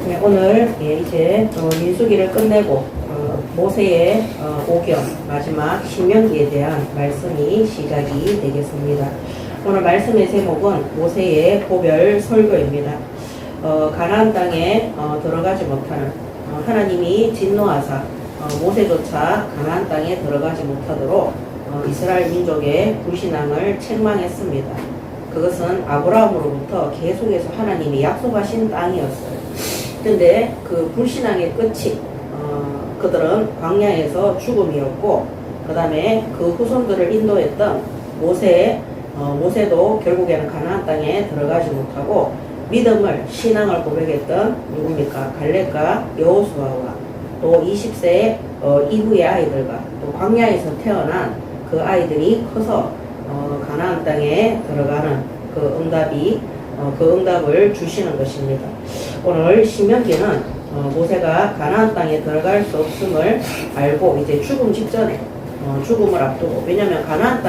네, 오늘 이제 민수기를 끝내고 모세의 오경 마지막 신명기에 대한 말씀이 시작이 되겠습니다. 오늘 말씀의 제목은 모세의 고별 설교입니다. 가나안 땅에 들어가지 못하는 하나님이 진노하사 모세조차 가나안 땅에 들어가지 못하도록 이스라엘 민족의 불신앙을 책망했습니다. 그것은 아브라함으로부터 계속해서 하나님이 약속하신 땅이었어요. 근데 그 불신앙의 끝이 그들은 광야에서 죽음이었고, 그 다음에 그 후손들을 인도했던 모세도 결국에는 가나안 땅에 들어가지 못하고 믿음을, 신앙을 고백했던 누굽니까? 갈렙과 여호수아와 또 20세 이후의 아이들과 또 광야에서 태어난 그 아이들이 커서 가나안 땅에 들어가는 그 응답을 주시는 것입니다. 오늘 신명기는 모세가 가나안 땅에 들어갈 수 없음을 알고 이제 죽음 직전에 죽음을 앞두고, 왜냐하면 가나안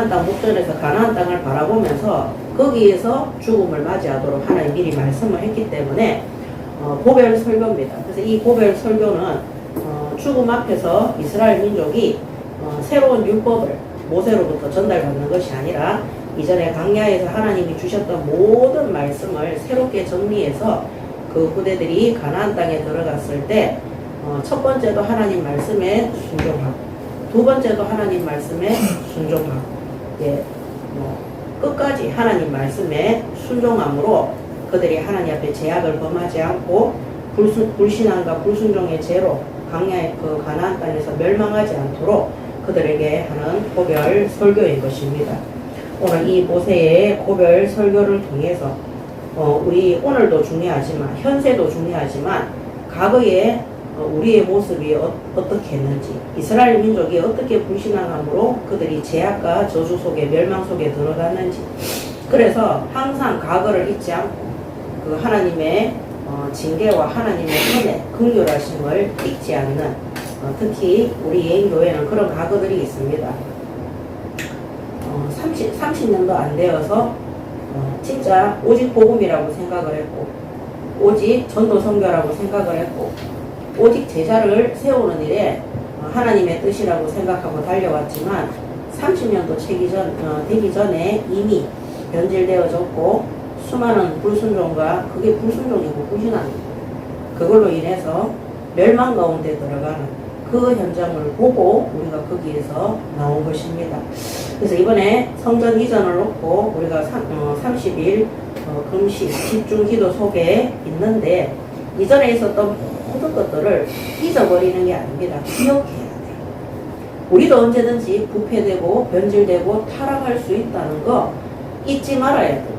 땅 목전에서 가나안 땅을 바라보면서 거기에서 죽음을 맞이하도록 하나님 미리 말씀을 했기 때문에 고별 설교입니다. 그래서 이 고별 설교는 죽음 앞에서 이스라엘 민족이 새로운 율법을 모세로부터 전달받는 것이 아니라 이전에 광야에서 하나님이 주셨던 모든 말씀을 새롭게 정리해서 그 후대들이 가나안 땅에 들어갔을 때 첫 번째도 하나님 말씀에 순종하고, 두 번째도 하나님 말씀에 순종하고, 끝까지 하나님 말씀에 순종함으로 그들이 하나님 앞에 제약을 범하지 않고 불신앙과 불순종의 죄로 광야의 그 가나안 땅에서 멸망하지 않도록 그들에게 하는 고별 설교인 것입니다. 오늘 이 모세의 고별 설교를 통해서 우리 오늘도 중요하지만 현세도 중요하지만 과거에 우리의 모습이 어떻게 했는지, 이스라엘 민족이 어떻게 불신앙함으로 그들이 죄악과 저주 속에 멸망 속에 들어갔는지, 그래서 항상 과거를 잊지 않고 그 하나님의 징계와 하나님의 은혜, 긍휼하심을 잊지 않는, 특히 우리 예인교회는 그런 과거들이 있습니다. 30년도 안 되어서 진짜 오직 복음이라고 생각을 했고, 오직 전도 선교라고 생각을 했고, 오직 제자를 세우는 일에 하나님의 뜻이라고 생각하고 달려왔지만 30년도 되기 전에 이미 변질되어졌고, 수많은 불순종과, 그게 불순종이고 불신앙이고, 그걸로 인해서 멸망 가운데 들어가는 그 현장을 보고 우리가 거기에서 나온 것입니다. 그래서 이번에 성전 이전을 놓고 우리가 30일 금식 집중 기도 속에 있는데, 이전에 있었던 모든 것들을 잊어버리는 게 아닙니다. 기억해야 돼요. 우리도 언제든지 부패되고 변질되고 타락할 수 있다는 거 잊지 말아야 됩니다.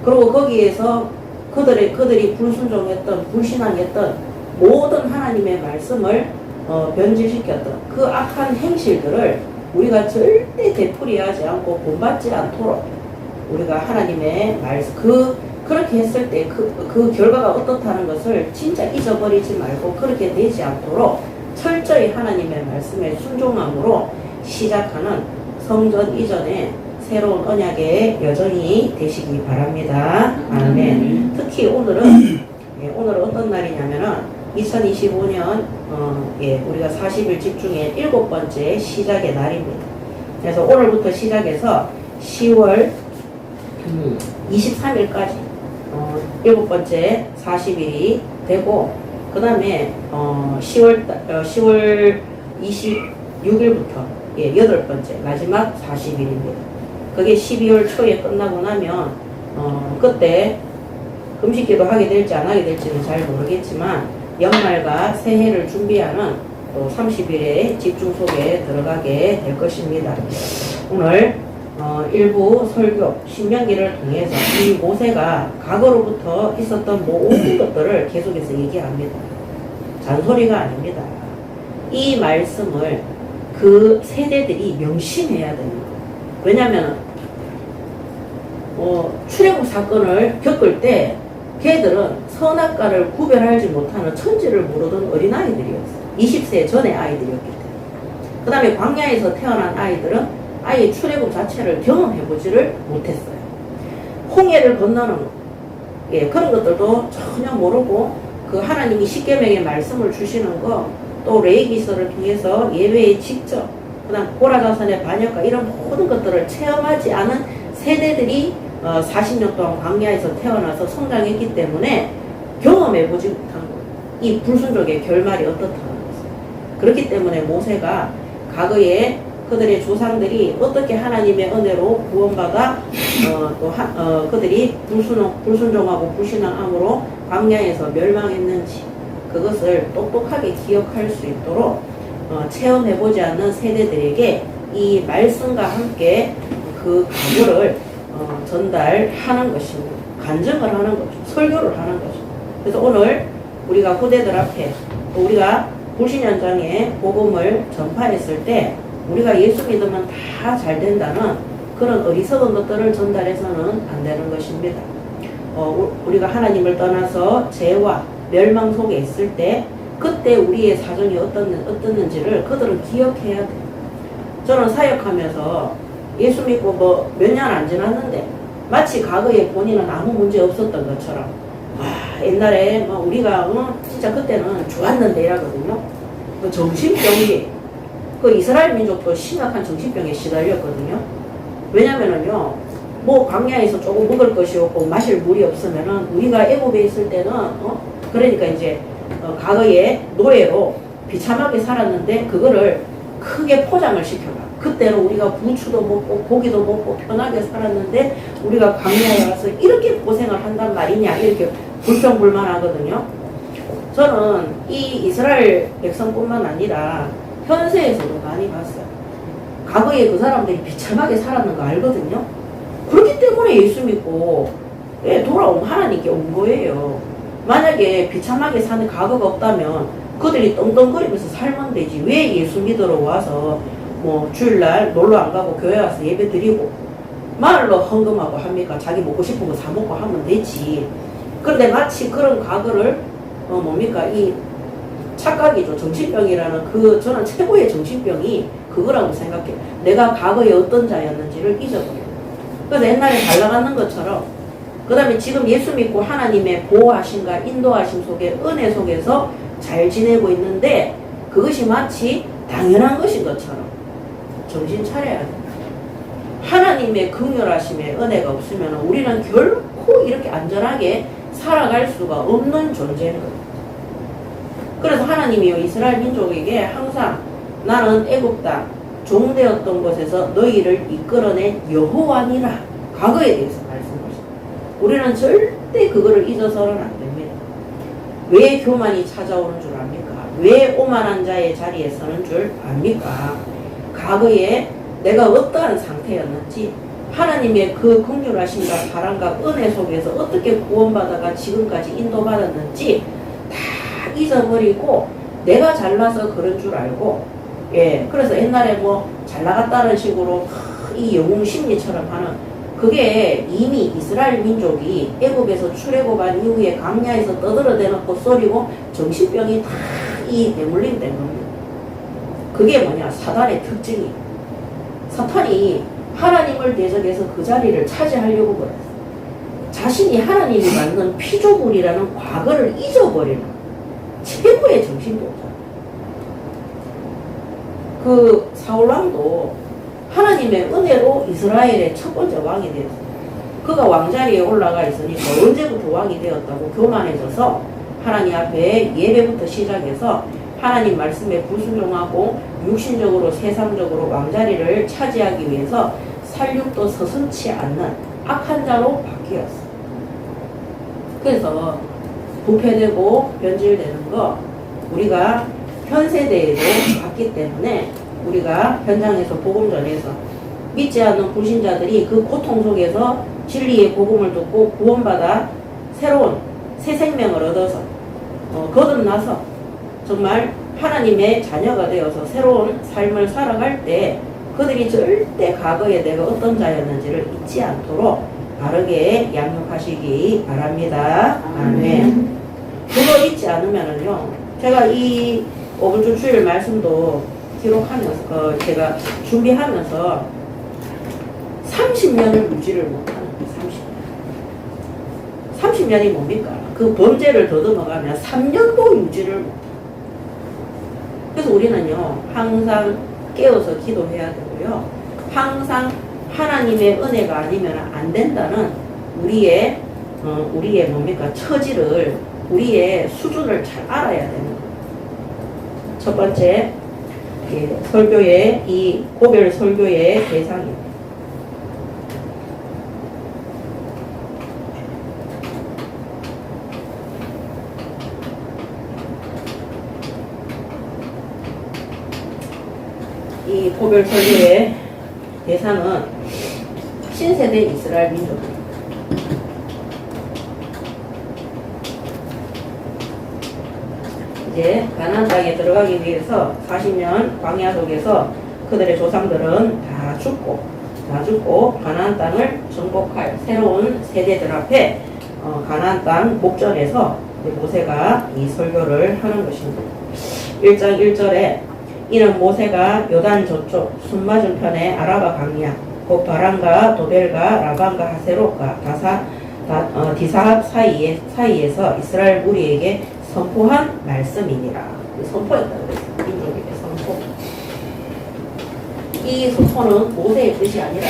그리고 거기에서 그들이 불순종했던, 불신앙했던 모든 하나님의 말씀을 변질시켰던 그 악한 행실들을 우리가 절대 되풀이하지 않고 본받지 않도록 우리가 하나님의 말씀, 그렇게 했을 때 그 결과가 어떻다는 것을 진짜 잊어버리지 말고 그렇게 되지 않도록 철저히 하나님의 말씀에 순종함으로 시작하는 성전 이전에 새로운 언약의 여정이 되시기 바랍니다. 아멘. 특히 오늘은 어떤 날이냐면은 2025년 우리가 40일 집중의 7번째 시작의 날입니다. 그래서 오늘부터 시작해서 10월 23일까지 7번째 40일이 되고, 그 다음에 10월 26일부터 8번째 마지막 40일입니다. 그게 12월 초에 끝나고 나면 그때 금식기도 하게 될지 안 하게 될지는 잘 모르겠지만 연말과 새해를 준비하는 또 30일의 집중 속에 들어가게 될 것입니다. 오늘 일부 설교 신명기를 통해서 이 모세가 과거로부터 있었던 모든 것들을 계속해서 얘기합니다. 잔소리가 아닙니다. 이 말씀을 그 세대들이 명심해야 됩니다. 왜냐하면 출애굽 사건을 겪을 때 걔들은 선악과를 구별하지 못하는 천지를 모르던 어린아이들이었어요. 20세 전의 아이들이었기 때문에. 그 다음에 광야에서 태어난 아이들은 아예 출애굽 자체를 경험해보지를 못했어요. 홍해를 건너는 예, 그런 것들도 전혀 모르고 그 하나님이 십계명의 말씀을 주시는 거, 또 레위기서를 통해서 예배에 직접, 그다음 고라자산의 반역과 이런 모든 것들을 체험하지 않은 세대들이 40년 동안 광야에서 태어나서 성장했기 때문에 경험해보지 못한 거예요. 이 불순종의 결말이 어떻다는 것을. 그렇기 때문에 모세가 과거에 그들의 조상들이 어떻게 하나님의 은혜로 구원받아 그들이 불순종하고 불신앙함으로 광야에서 멸망했는지 그것을 똑똑하게 기억할 수 있도록 체험해보지 않는 세대들에게 이 말씀과 함께 그 각오를 전달하는 것입니다. 간증을 하는 거죠. 설교를 하는 거죠. 그래서 오늘 우리가 후대들 앞에 또 우리가 불신 현장에 복음을 전파했을 때 우리가 예수 믿으면 다 잘 된다는 그런 어리석은 것들을 전달해서는 안 되는 것입니다. 우리가 하나님을 떠나서 죄와 멸망 속에 있을 때 그때 우리의 사정이 어떻는지를 그들은 기억해야 돼요. 저는 사역하면서 예수 믿고 뭐 몇 년 안 지났는데 마치 과거에 본인은 아무 문제 없었던 것처럼 옛날에 뭐 우리가 진짜 그때는 좋았는데 이라거든요. 그 정신병이 그 이스라엘 민족도 심각한 정신병에 시달렸거든요. 왜냐면은요, 뭐 광야에서 조금 먹을 것이 없고 마실 물이 없으면은 우리가 애굽에 있을 때는 그러니까 이제 과거에 노예로 비참하게 살았는데 그거를 크게 포장을 시켜라. 그때는 우리가 부추도 먹고 고기도 먹고 편하게 살았는데 우리가 광야에 와서 이렇게 고생을 한단 말이냐 이렇게 불평불만하거든요. 저는 이 이스라엘 백성뿐만 아니라 현세에서도 많이 봤어요. 과거에 그 사람들이 비참하게 살았는 거 알거든요. 그렇기 때문에 예수 믿고 돌아온 하나님께 온 거예요. 만약에 비참하게 사는 과거가 없다면 그들이 떵떵거리면서 살면 되지. 왜 예수 믿으러 와서 뭐 주일날 놀러 안 가고 교회 와서 예배 드리고 말로 헌금하고 합니까? 자기 먹고 싶은 거 사 먹고 하면 되지. 그런데 마치 그런 과거를 뭡니까? 이 착각이죠. 정신병이라는 저는 최고의 정신병이 그거라고 생각해요. 내가 과거에 어떤 자였는지를 잊어버려요. 그래서 옛날에 잘 나가는 것처럼 그 다음에 지금 예수 믿고 하나님의 보호하심과 인도하심 속에 은혜 속에서 잘 지내고 있는데 그것이 마치 당연한 것인 것처럼 정신 차려야 돼요. 하나님의 긍휼하심의 은혜가 없으면 우리는 결코 이렇게 안전하게 살아갈 수가 없는 존재인 거예요. 그래서 하나님이요 이스라엘 민족에게 항상 나는 애굽 땅 종되었던 곳에서 너희를 이끌어낸 여호와니라 과거에 대해서 말씀하십니다. 우리는 절대 그거를 잊어서는 안 됩니다. 왜 교만이 찾아오는 줄 압니까? 왜 오만한 자의 자리에 서는 줄 압니까? 과거에 내가 어떠한 상태였는지 하나님의 그 긍휼하심과 사랑과 은혜 속에서 어떻게 구원받아가 지금까지 인도받았는지 다 잊어버리고 내가 잘나서 그런 줄 알고 그래서 옛날에 뭐 잘나갔다는 식으로 이 영웅 심리처럼 하는 그게 이미 이스라엘 민족이 애굽에서 출애굽한 이후에 광야에서 떠들어대놓고 쏘리고 정신병이 다 이 대물림된 겁니다. 그게 뭐냐? 사단의 특징이 사탄이 하나님을 대적해서 그 자리를 차지하려고 그랬어요. 자신이 하나님이 만든 피조물이라는 과거를 잊어버리는 최고의 정신병자. 그 사울왕도 하나님의 은혜로 이스라엘의 첫 번째 왕이 되었어요. 그가 왕자리에 올라가 있으니까 언제부터 왕이 되었다고 교만해져서 하나님 앞에 예배부터 시작해서 하나님 말씀에 불순종하고 육신적으로 세상적으로 왕자리를 차지하기 위해서 살육도 서슴치 않는 악한 자로 바뀌었어요. 그래서 부패되고 변질되는 거 우리가 현세대에도 봤기 때문에 우리가 현장에서 복음 전해서 믿지 않는 불신자들이 그 고통 속에서 진리의 복음을 듣고 구원받아 새로운 새 생명을 얻어서 거듭나서 정말 하나님의 자녀가 되어서 새로운 삶을 살아갈 때 그들이 절대 과거에 내가 어떤 자였는지를 잊지 않도록 바르게 양육하시기 바랍니다. 아멘. 그거 잊지 않으면은요, 제가 이 오불주 주일 말씀도 기록하면서, 제가 준비하면서 30년을 유지를 못하는 거예요, 30년. 30년이 뭡니까? 그 범죄를 더듬어가면 3년도 유지를 못해. 그래서 우리는요, 항상 깨어서 기도해야 되고요. 항상 하나님의 은혜가 아니면 안 된다는 우리의 뭡니까? 처지를, 우리의 수준을 잘 알아야 되는 거예요. 첫 번째, 설교의, 이 고별 설교의 대상입니다. 이 고별 설교의 대상은 신세대 이스라엘 민족입니다. 이제 가나안 땅에 들어가기 위해서 40년 광야 속에서 그들의 조상들은 다 죽고 가나안 땅을 정복할 새로운 세대들 앞에 가나안 땅 목전에서 모세가 이 설교를 하는 것입니다. 1장 1절에 이는 모세가 요단 저쪽 순 맞은편의 아라바 강야 곧 바람과 도벨과 라반과 하세롯과 디사합 사이에서 이스라엘 무리에게 선포한 말씀이니라. 선포했다고 그랬어요. 민족에게 선포. 이 선포는 모세의 뜻이 아니라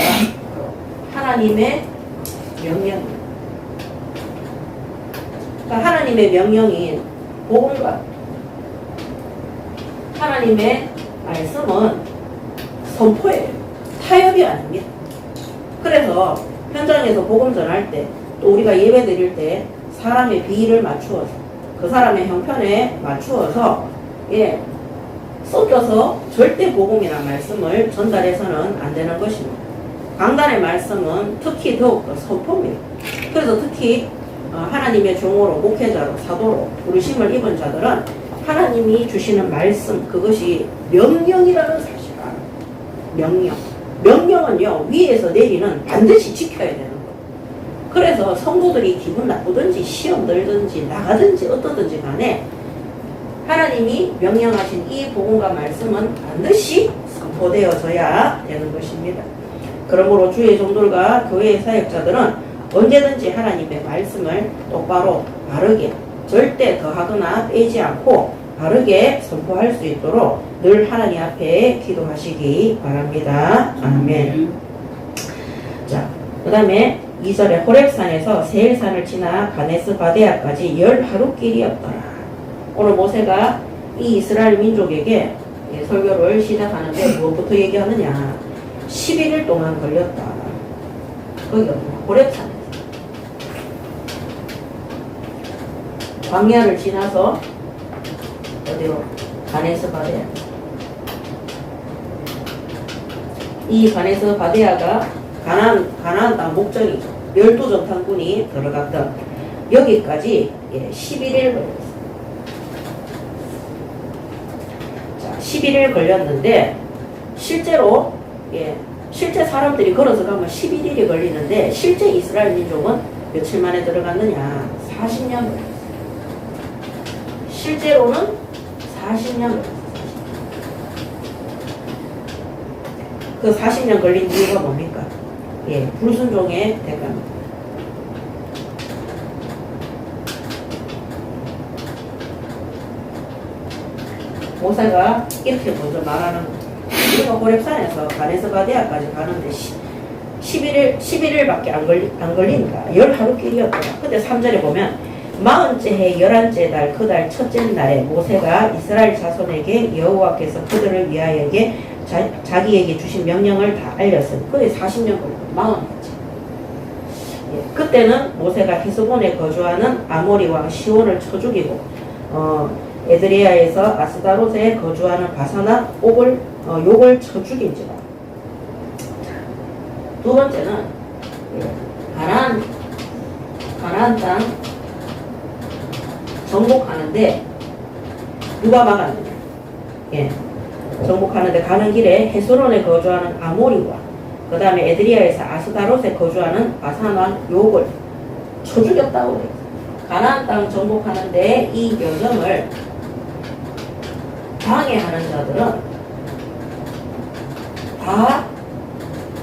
하나님의 명령입니다. 그러니까 하나님의 명령인 복음과 하나님의 말씀은 선포예요. 타협이 아닙니다. 그래서 현장에서 복음 전할 때, 또 우리가 예배 드릴 때 사람의 비위를 맞추어서 그 사람의 형편에 맞추어서 섞여서 절대 복음이나 말씀을 전달해서는 안 되는 것입니다. 강단의 말씀은 특히 더욱더 선포입니다. 그래서 특히 하나님의 종으로 목회자로 사도로 부르심을 입은 자들은 하나님이 주시는 말씀, 그것이 명령이라는 사실을 알아요. 명령은요, 위에서 내리는 반드시 지켜야 되는 거예요. 그래서 성도들이 기분 나쁘든지 시험 들든지 나가든지 어떠든지 간에 하나님이 명령하신 이 복음과 말씀은 반드시 선포되어져야 되는 것입니다. 그러므로 주의 종들과 교회의 사역자들은 언제든지 하나님의 말씀을 똑바로 바르게 절대 더하거나 빼지 않고 바르게 선포할 수 있도록 늘 하나님 앞에 기도하시기 바랍니다. 아멘. 자, 그 다음에 2절에 호렙산에서 세일산을 지나 가네스 바데아까지 10하루길이었더라. 오늘 모세가 이 이스라엘 민족에게 설교를 시작하는데 무엇부터 얘기하느냐. 11일 동안 걸렸다. 거기가 호렙산에서. 광야를 지나서 어디로? 가네스 바데아. 이 가네스 바데아가 가나안 땅 목적이죠. 12전탄군이 들어갔던 여기까지 11일 걸렸어요. 자, 11일 걸렸는데 실제로 실제 사람들이 걸어서 가면 11일이 걸리는데 실제 이스라엘 민족은 며칠 만에 들어갔느냐? 40년 걸렸어요. 실제로는 40년 걸렸어요. 그 40년 걸린 이유가 뭡니까? 불순종의 대가입니다. 모세가 이렇게 먼저 말하는 거죠. 우리가 호렙산에서 가네스 바데아까지 가는데 11일밖에 안 걸리니까 10하루길이었더라. 근데 3절에 보면 40째 해 11째 달 그 달 첫째 날에 모세가 이스라엘 자손에게 여호와께서 그들을 위하여 자기에게 주신 명령을 다 알렸어요. 그게 40년 걸렸어요. 40째. 그때는 모세가 헤스본에 거주하는 아모리 왕 시온을 쳐 죽이고 에드레아에서 아스다롯에 거주하는 바사나 욕을 쳐 죽인지라. 두 번째는 가나안 땅 정복하는데 누가 막았느냐? 정복하는데 가는 길에 헤스론에 거주하는 아모리와 그 다음에 에드리아에서 아스다롯에 거주하는 바산왕 욕을 쳐 죽였다고 그래요. 가나안 땅 정복하는데 이 여정을 방해하는 자들은 다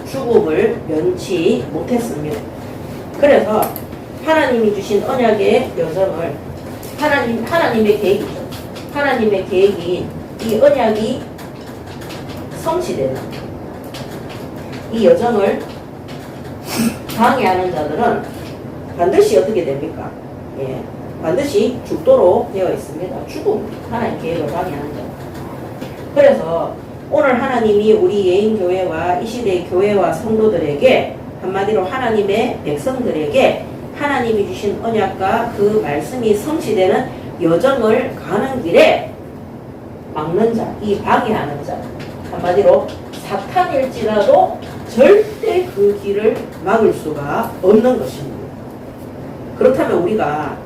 죽음을 면치 못했습니다. 그래서 하나님이 주신 언약의 여정을 하나님의 계획이죠. 하나님의 계획이 이 언약이 성취되는 이 여정을 방해하는 자들은 반드시 어떻게 됩니까? 예, 반드시 죽도록 되어 있습니다. 죽음, 하나님 계획을 방해하는 자. 그래서 오늘 하나님이 우리 예인교회와 이 시대의 교회와 성도들에게 한마디로 하나님의 백성들에게 하나님이 주신 언약과 그 말씀이 성취되는 여정을 가는 길에 막는 자, 이 방해하는 자, 한마디로 사탄일지라도 절대 그 길을 막을 수가 없는 것입니다. 그렇다면 우리가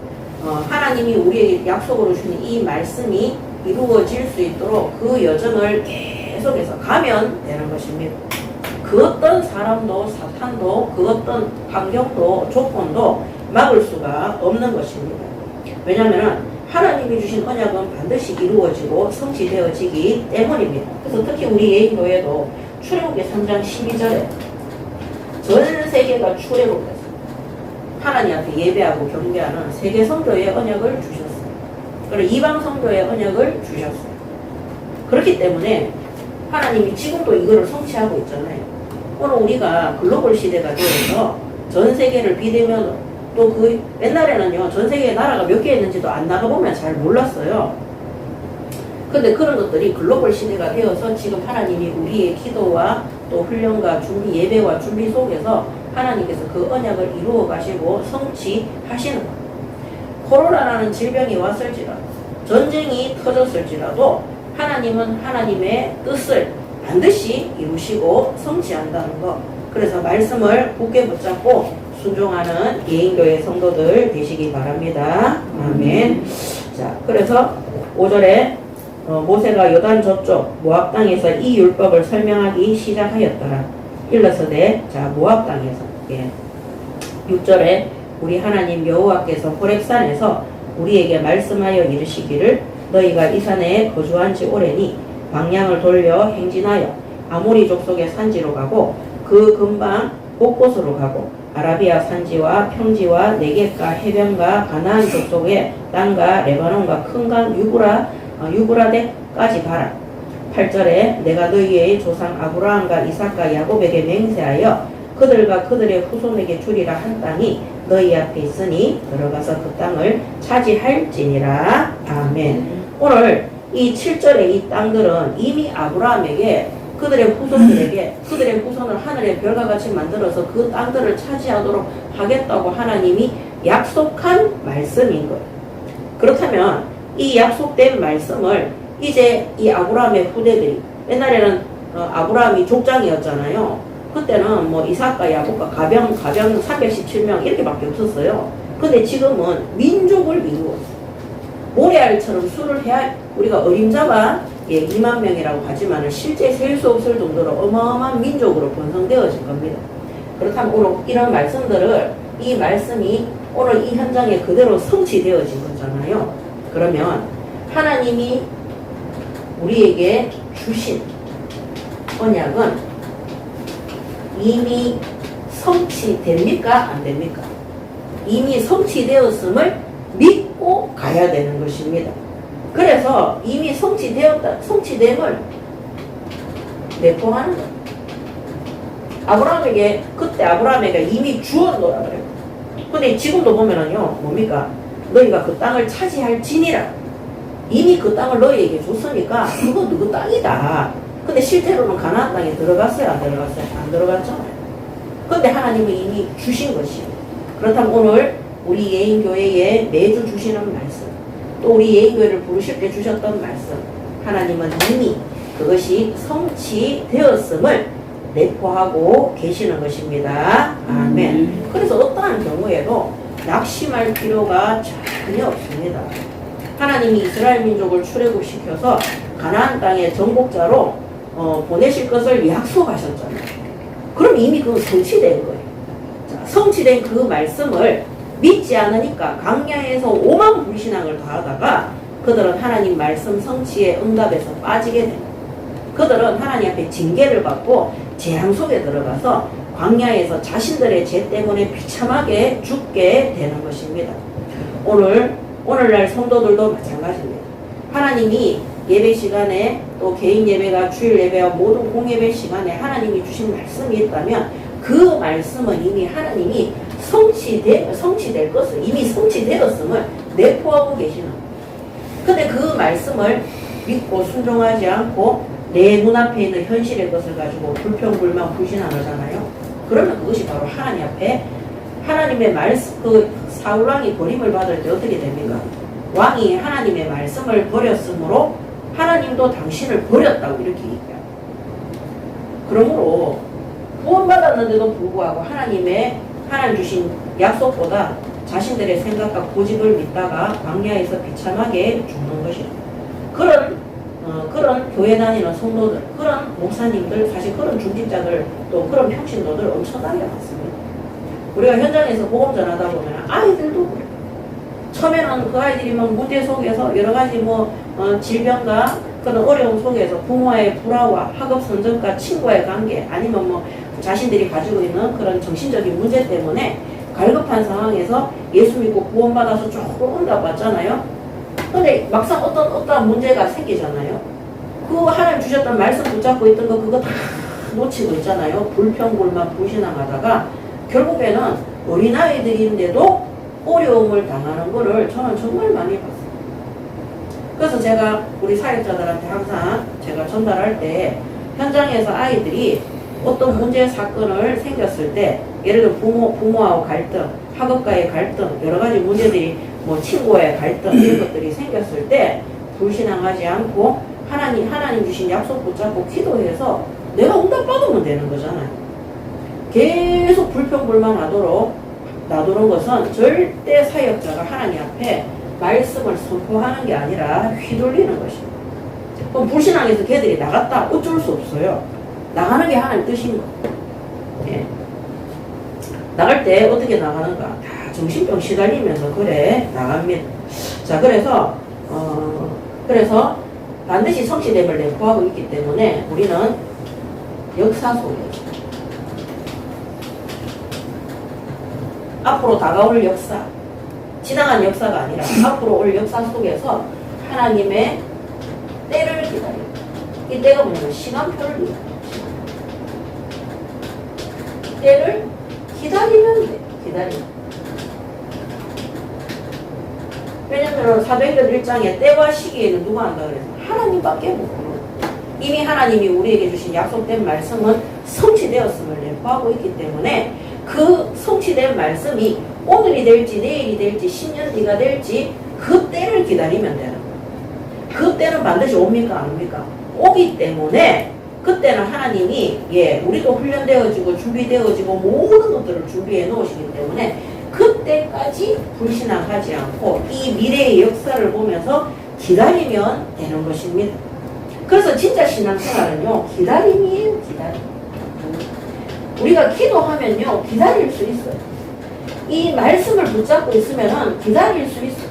하나님이 우리에게 약속으로 주신 이 말씀이 이루어질 수 있도록 그 여정을 계속해서 가면 되는 것입니다. 그 어떤 사람도 사탄도 그 어떤 환경도 조건도 막을 수가 없는 것입니다. 왜냐하면 하나님이 주신 언약은 반드시 이루어지고 성취되어지기 때문입니다. 그래서 특히 우리 예인교회도 출애굽기 3장 12절에 전 세계가 출애굽해서 하나님 앞에 예배하고 경배하는 세계 성도의 언약을 주셨어요. 그리고 이방 성도의 언약을 주셨어요. 그렇기 때문에 하나님이 지금도 이거를 성취하고 있잖아요. 오늘 우리가 글로벌 시대가 되어서 전 세계를 비대면 또 그 옛날에는요 전 세계 나라가 몇 개 있는지도 안 나가보면 잘 몰랐어요. 근데 그런 것들이 글로벌 시대가 되어서 지금 하나님이 우리의 기도와 또 훈련과 준비, 예배와 준비 속에서 하나님께서 그 언약을 이루어 가시고 성취하시는 겁니다. 코로나라는 질병이 왔을지라도 전쟁이 터졌을지라도 하나님은 하나님의 뜻을 반드시 이루시고 성취한다는 것. 그래서 말씀을 굳게 붙잡고 순종하는 예인교회 성도들 되시기 바랍니다. 아멘. 자, 그래서 5절에 모세가 요단 저쪽 모압 땅에서 이 율법을 설명하기 시작하였더라. 일러서되 자 모압 땅에서 6절에 우리 하나님 여호와께서 호렙산에서 우리에게 말씀하여 이르시기를 너희가 이 산에 거주한 지 오래니 방향을 돌려 행진하여 아모리 족속의 산지로 가고 그 근방 곳곳으로 가고 아라비아 산지와 평지와 네겝과 해변과 가나안 족속의 땅과 레바논과 큰 강 유브라데까지 가라. 8절에 내가 너희의 조상 아브라함과 이삭과 야곱에게 맹세하여 그들과 그들의 후손에게 주리라 한 땅이 너희 앞에 있으니 들어가서 그 땅을 차지할지니라. 아멘. 오늘 이 7절의 이 땅들은 이미 아브라함에게 그들의 후손들에게 그들의 후손을 하늘의 별과 같이 만들어서 그 땅들을 차지하도록 하겠다고 하나님이 약속한 말씀인 거예요. 그렇다면 이 약속된 말씀을 이제 이 아브라함의 후대들이 옛날에는 아브라함이 족장이었잖아요. 그때는 뭐 이삭과 야곱과 가병 317명 이렇게밖에 없었어요. 근데 지금은 민족을 이루었어요. 모래알처럼 수를 해야 우리가 어림잡아 2만 명이라고 하지만 실제 셀 수 없을 정도로 어마어마한 민족으로 번성되어질 겁니다. 그렇다면 오늘 이런 말씀들을 이 말씀이 오늘 이 현장에 그대로 성취되어진 거잖아요. 그러면 하나님이 우리에게 주신 언약은 이미 성취됩니까? 안 됩니까? 이미 성취되었음을 믿고 가야 되는 것입니다. 그래서 이미 성취됨을 내포하는 거예요. 아브라함에게, 그때 아브라함에게 이미 주었노라 그래요. 근데 지금도 보면은요, 뭡니까? 너희가 그 땅을 차지할 진이라. 이미 그 땅을 너희에게 줬으니까, 그거 누구 땅이다. 근데 실제로는 가나안 땅에 들어갔어요? 안 들어갔어요? 안 들어갔잖아요. 근데 하나님은 이미 주신 것이에요. 그렇다면 오늘 우리 예인교회에 매주 주시는 말씀, 또 우리 예인교회를 부르실 때 주셨던 말씀, 하나님은 이미 그것이 성취되었음을 내포하고 계시는 것입니다. 아멘. 그래서 어떠한 경우에도 낙심할 필요가 전혀 없습니다. 하나님이 이스라엘 민족을 출애굽시켜서 가나안 땅의 정복자로 보내실 것을 약속하셨잖아요. 그럼 이미 그건 성취된 거예요. 자, 성취된 그 말씀을 믿지 않으니까 광야에서 오만 불신앙을 다하다가 그들은 하나님 말씀 성취의 응답에서 빠지게 됩니다. 그들은 하나님 앞에 징계를 받고 재앙 속에 들어가서 광야에서 자신들의 죄 때문에 비참하게 죽게 되는 것입니다. 오늘날 성도들도 마찬가지입니다. 하나님이 예배 시간에 또 개인 예배가 주일 예배와 모든 공예배 시간에 하나님이 주신 말씀이 있다면 그 말씀은 이미 하나님이 성취될 것을 이미 성취되었음을 내포하고 계시는 거예요. 근데 그 말씀을 믿고 순종하지 않고 내 눈앞에 있는 현실의 것을 가지고 불평불만 불신하잖아요. 그러면 그것이 바로 하나님 앞에 하나님의 말씀, 그 사울왕이 버림을 받을 때 어떻게 됩니까? 왕이 하나님의 말씀을 버렸으므로 하나님도 당신을 버렸다고 이렇게 얘기해요. 그러므로 구원받았는데도 불구하고 하나님 주신 약속보다 자신들의 생각과 고집을 믿다가 광야에서 비참하게 죽는 것이죠. 그런 교회 다니는 성도들, 그런 목사님들, 사실 그런 중직자들, 또 그런 평신도들 엄청나게 많습니다. 우리가 현장에서 복음 전하다 보면 아이들도 그래요. 처음에는 그 아이들이 막 문제 속에서 여러 가지 질병과 그런 어려움 속에서 부모와의 불화와 학업 성적과 친구와의 관계 아니면 자신들이 가지고 있는 그런 정신적인 문제 때문에 갈급한 상황에서 예수 믿고 구원받아서 조금 응답받잖아요. 근데 막상 어떤 문제가 생기잖아요. 그 하나님 주셨던 말씀 붙잡고 있던 거 그거 다 놓치고 있잖아요. 불평불만 불신앙하다가 결국에는 어린아이들인데도 어려움을 당하는 거를 저는 정말 많이 봤어요. 그래서 제가 우리 사역자들한테 항상 제가 전달할 때 현장에서 아이들이 어떤 문제 사건을 생겼을 때 예를 들어 부모하고 갈등, 학업과의 갈등, 여러 가지 문제들이 친구와의 갈등 이런 것들이 생겼을 때 불신앙하지 않고 하나님 주신 약속 붙잡고 기도해서 내가 응답받으면 되는 거잖아요. 계속 불평불만 놔두는 것은 절대 사역자가 하나님 앞에 말씀을 선포하는 게 아니라 휘둘리는 것입니다. 그럼 불신앙에서 걔들이 나갔다 어쩔 수 없어요. 나가는 게 하나님 뜻인 거. 예. 나갈 때 어떻게 나가는가? 다 정신병 시달리면서 그래 나갑니다. 자, 그래서 반드시 성취됨을 내포하고 있기 때문에 우리는 역사 속에서 앞으로 다가올 역사, 지나간 역사가 아니라 앞으로 올 역사 속에서 하나님의 때를 기다립니다. 이 때가 뭐냐면 시간표를 기다립니다. 때를 기다리면 돼. 기다리면. 왜냐면 사도행전 1장에 때와 시기에는 누가 한다 그래서 하나님밖에 모르는. 이미 하나님이 우리에게 주신 약속된 말씀은 성취되었음을 내포하고 있기 때문에 그 성취된 말씀이 오늘이 될지 내일이 될지 10년 뒤가 될지 그 때를 기다리면 되는 거예요. 그 때는 반드시 옵니까 안 옵니까? 오기 때문에 그때는 하나님이 우리도 훈련되어지고 준비되어지고 모든 것들을 준비해 놓으시기 때문에 그때까지 불신앙하지 않고 이 미래의 역사를 보면서 기다리면 되는 것입니다. 그래서 진짜 신앙생활은요 기다림이에요. 기다림. 우리가 기도하면요 기다릴 수 있어요. 이 말씀을 붙잡고 있으면은 기다릴 수 있어요.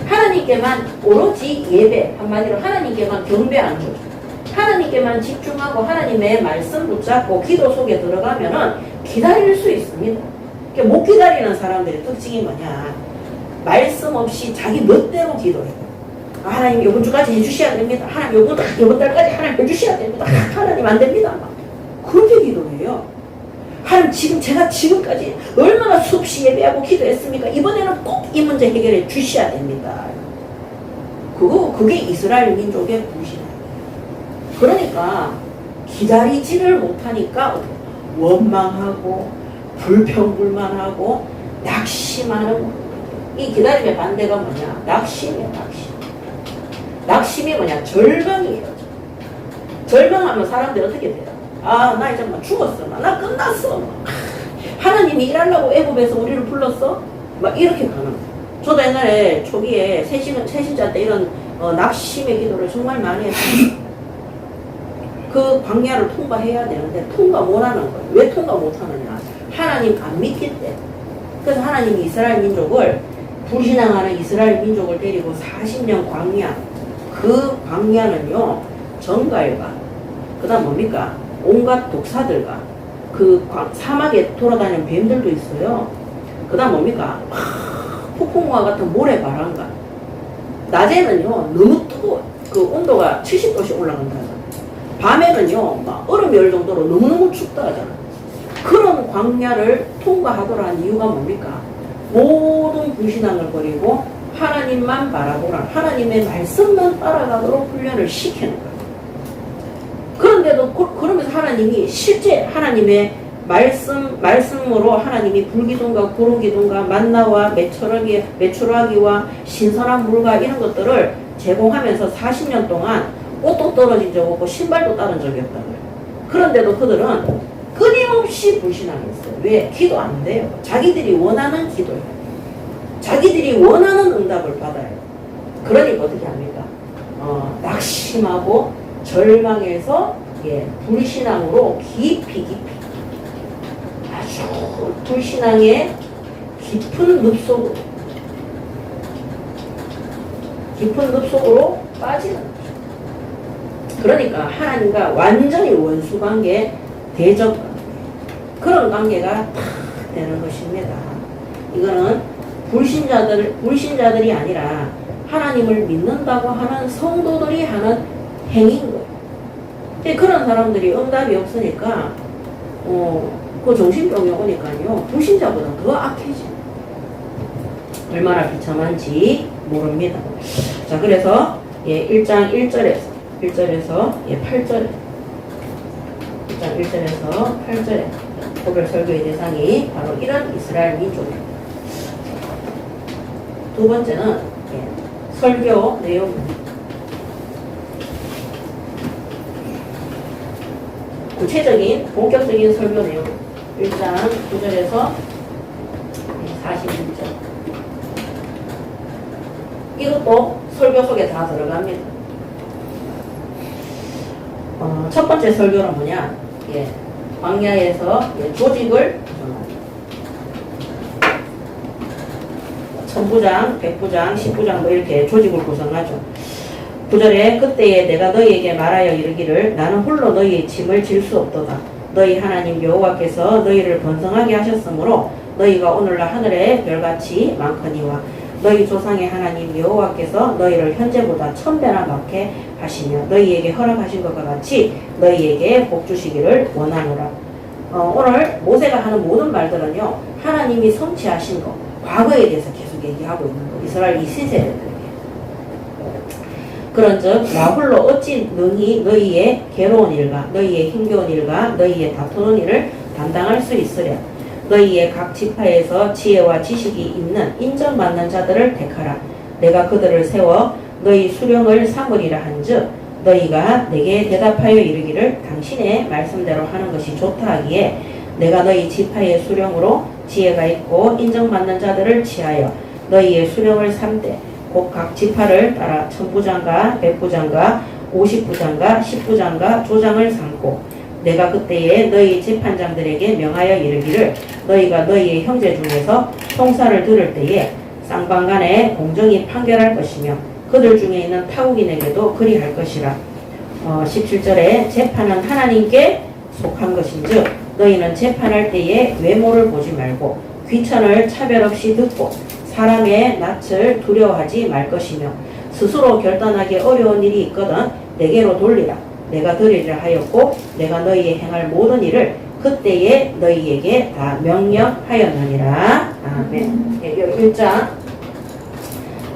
하나님께만 오로지 예배, 한마디로 하나님께만 경배하는 거죠. 하나님께만 집중하고 하나님의 말씀 붙잡고 기도 속에 들어가면은 기다릴 수 있습니다. 못 기다리는 사람들의 특징이 뭐냐? 말씀 없이 자기 멋대로 기도해요. 하나님 이번 주까지 해주셔야 됩니다. 하나님 이번 달까지 하나님 해주셔야 됩니다. 하나님 안 됩니다. 막 그렇게 기도해요. 하나님 제가 지금까지 얼마나 수없이 예배하고 기도했습니까? 이번에는 꼭 이 문제 해결해 주셔야 됩니다. 그게 이스라엘 민족의 불신이에요. 그러니까 기다리지를 못하니까 원망하고 불평불만하고 낙심하는. 이 기다림의 반대가 뭐냐? 낙심이에요. 낙심이 뭐냐? 절망이에요. 절망하면 사람들이 어떻게 돼요? 나 이제 죽었어. 나 끝났어. 하나님이 일하려고 애굽에서 우리를 불렀어? 막 이렇게 가는 거예요. 저도 옛날에 초기에 새신자 때 이런 낙심의 기도를 정말 많이 했어요. 그 광야를 통과해야 되는데 통과 못하는 거예요. 왜 통과 못하느냐? 하나님 안 믿기 때문에. 그래서 하나님이 이스라엘 민족을 불신앙하는 이스라엘 민족을 데리고 40년 광야, 그 광야는요 정갈과 그 다음 뭡니까? 온갖 독사들과 사막에 돌아다니는 뱀들도 있어요. 그 다음 뭡니까? 폭풍우와 같은 모래바람과. 낮에는요, 너무 그 온도가 70도씩 올라간다 하잖아. 밤에는요, 막 얼음이 올 정도로 너무너무 춥다 하잖아. 그런 광야를 통과하더라는 이유가 뭡니까? 모든 불신앙을 버리고 하나님만 바라보라. 하나님의 말씀만 따라가도록 훈련을 시키는 거예요. 그런데도 그러면서 하나님이 실제 하나님의 말씀으로 하나님이 불기둥과 구름기둥과 만나와 메추라기와 신선한 물과 이런 것들을 제공하면서 40년 동안 옷도 떨어진 적 없고 신발도 따른 적이 없다는 거예요. 그런데도 그들은 끊임없이 불신앙했어요. 왜? 기도 안 돼요. 자기들이 원하는 기도예요. 자기들이 원하는 응답을 받아요. 그러니까 어떻게 합니까? 낙심하고 절망해서 불신앙으로 깊이 아주 불신앙의 깊은 늪속으로 빠지는 거죠. 그러니까 하나님과 완전히 원수관계, 대적 그런 관계가 탁 되는 것입니다. 이거는 불신자들이 아니라 하나님을 믿는다고 하는 성도들이 하는 행위인 거예요. 그런 사람들이 응답이 없으니까 그 정신병이 오니까요, 불신자보다 더 악해져. 얼마나 비참한지 모릅니다. 자, 그래서 1장 1절에서 8절에 1장 1절에서 8절에 고별 설교의 대상이 바로 이런 이스라엘 민족입니다. 두 번째는 설교 내용입니다. 구체적인 본격적인 설교 내용 1장 9절에서 41절. 이것도 설교 속에 다 들어갑니다. 첫 번째 설교는 뭐냐? 광야에서 조직을 천부장, 백부장, 십부장 뭐 이렇게 조직을 구성하죠. 9절에 그때에 내가 너희에게 말하여 이르기를 나는 홀로 너희의 짐을 질 수 없도다. 너희 하나님 여호와께서 너희를 번성하게 하셨으므로 너희가 오늘날 하늘의 별같이 많거니와 너희 조상의 하나님 여호와께서 너희를 현재보다 1000배나 많게 하시며 너희에게 허락하신 것과 같이 너희에게 복 주시기를 원하노라. 오늘 모세가 하는 모든 말들은요, 하나님이 성취하신 것, 과거에 대해서 계속 얘기하고 있는 거. 이스라엘 2세대들에게. 그런즉 나 홀로 어찌 능히 너희의 괴로운 일과 너희의 힘겨운 일과 너희의 다투는 일을 담당할 수 있으랴. 너희의 각 지파에서 지혜와 지식이 있는 인정받는 자들을 택하라. 내가 그들을 세워 너희 수령을 삼으리라 한즉 너희가 내게 대답하여 이르기를 당신의 말씀대로 하는 것이 좋다 하기에 내가 너희 지파의 수령으로 지혜가 있고 인정받는 자들을 취하여 너희의 수령을 삼되 곧 각 지파를 따라 천부장과 백부장과 50부장과 10부장과 조장을 삼고 내가 그때에 너희 재판장들에게 명하여 이르기를 너희가 너희의 형제 중에서 송사를 들을 때에 쌍방간에 공정히 판결할 것이며 그들 중에 있는 타국인에게도 그리할 것이라. 17절에 재판은 하나님께 속한 것인즉 너희는 재판할 때에 외모를 보지 말고 귀천을 차별 없이 듣고 사람의 낯을 두려워하지 말 것이며 스스로 결단하기 어려운 일이 있거든 내게로 돌리라. 내가 들으리라 하였고 내가 너희의 행할 모든 일을 그때에 너희에게 다 명령하였느니라. 아멘. 1장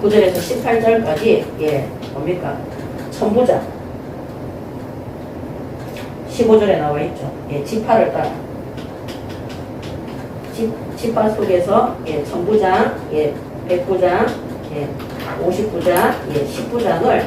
9절에서 18절까지 뭡니까? 천부장 15절에 나와 있죠. 지파를 따라 지파 속에서 천부장, 백부장, 50부장, 10부장을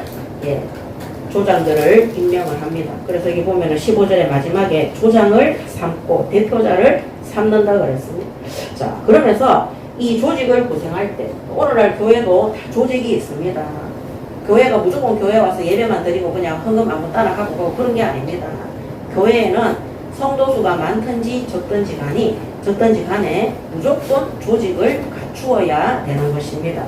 조장들을 임명을 합니다. 그래서 여기 보면은 15절의 마지막에 조장을 삼고 대표자를 삼는다 그랬습니다. 자, 그러면서 이 조직을 구성할 때 오늘날 교회도 다 조직이 있습니다. 교회가 무조건 교회 와서 예배만 드리고 그냥 헌금 아무 따라가고 그런 게 아닙니다. 교회에는 성도수가 많든지 적든지 간에 무조건 조직을 갖추어야 되는 것입니다.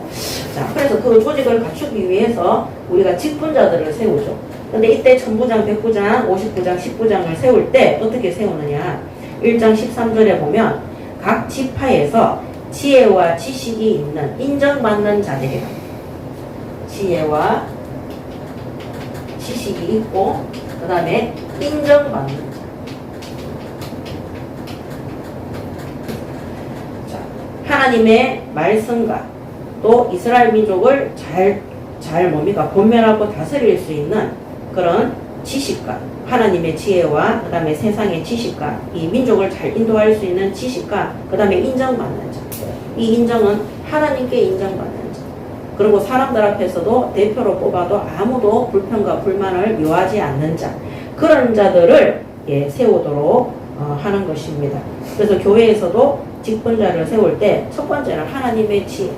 자, 그래서 그 조직을 갖추기 위해서 우리가 직분자들을 세우죠. 근데 이때 천부장, 백부장, 50부장, 10부장을 세울 때 어떻게 세우느냐? 1장 13절에 보면 각 지파에서 지혜와 지식이 있는 인정받는 자들이라. 지혜와 지식이 있고 그 다음에 인정받는 자. 하나님의 말씀과 또 이스라엘 민족을 잘 뭡니까? 권면하고 다스릴 수 있는 그런 지식과 하나님의 지혜와 그 다음에 세상의 지식과 이 민족을 잘 인도할 수 있는 지식과 그 다음에 인정받는 자. 이 인정은 하나님께 인정받는 자. 그리고 사람들 앞에서도 대표로 뽑아도 아무도 불평과 불만을 요하지 않는 자. 그런 자들을 세우도록 하는 것입니다. 그래서 교회에서도 직분자를 세울 때 첫 번째는 하나님의 지혜.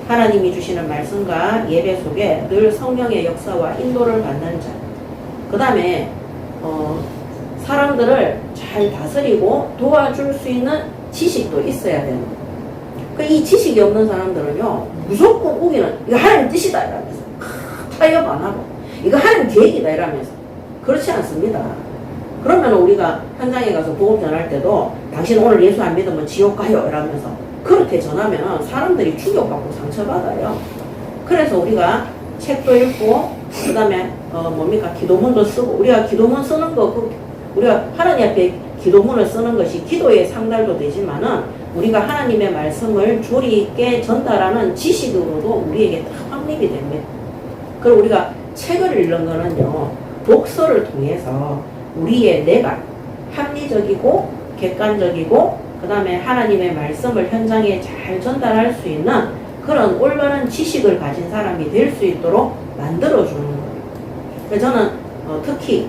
하나님이 주시는 말씀과 예배 속에 늘 성령의 역사와 인도를 받는 자. 그 다음에 사람들을 잘 다스리고 도와줄 수 있는 지식도 있어야 되는 거예요. 이 지식이 없는 사람들은요 무조건 우기는 이거 하나님 뜻이다 이러면서 타협 안 하고 이거 하나님 계획이다 이러면서 그렇지 않습니다. 그러면 우리가 현장에 가서 복음 전할 때도 당신 오늘 예수 안 믿으면 지옥 가요 이러면서 그렇게 전하면 사람들이 충격받고 상처받아요. 그래서 우리가 책도 읽고 그 다음에 뭡니까 기도문도 쓰고 우리가 기도문 쓰는 거 우리가 하나님 앞에 기도문을 쓰는 것이 기도의 상달도 되지만은 우리가 하나님의 말씀을 조리 있게 전달하는 지식으로도 우리에게 다 확립이 됩니다. 그리고 우리가 책을 읽는 거는요 독서를 통해서 우리의 내가 합리적이고 객관적이고 그 다음에 하나님의 말씀을 현장에 잘 전달할 수 있는 그런 올바른 지식을 가진 사람이 될 수 있도록 만들어주는 거예요. 그래서 저는 특히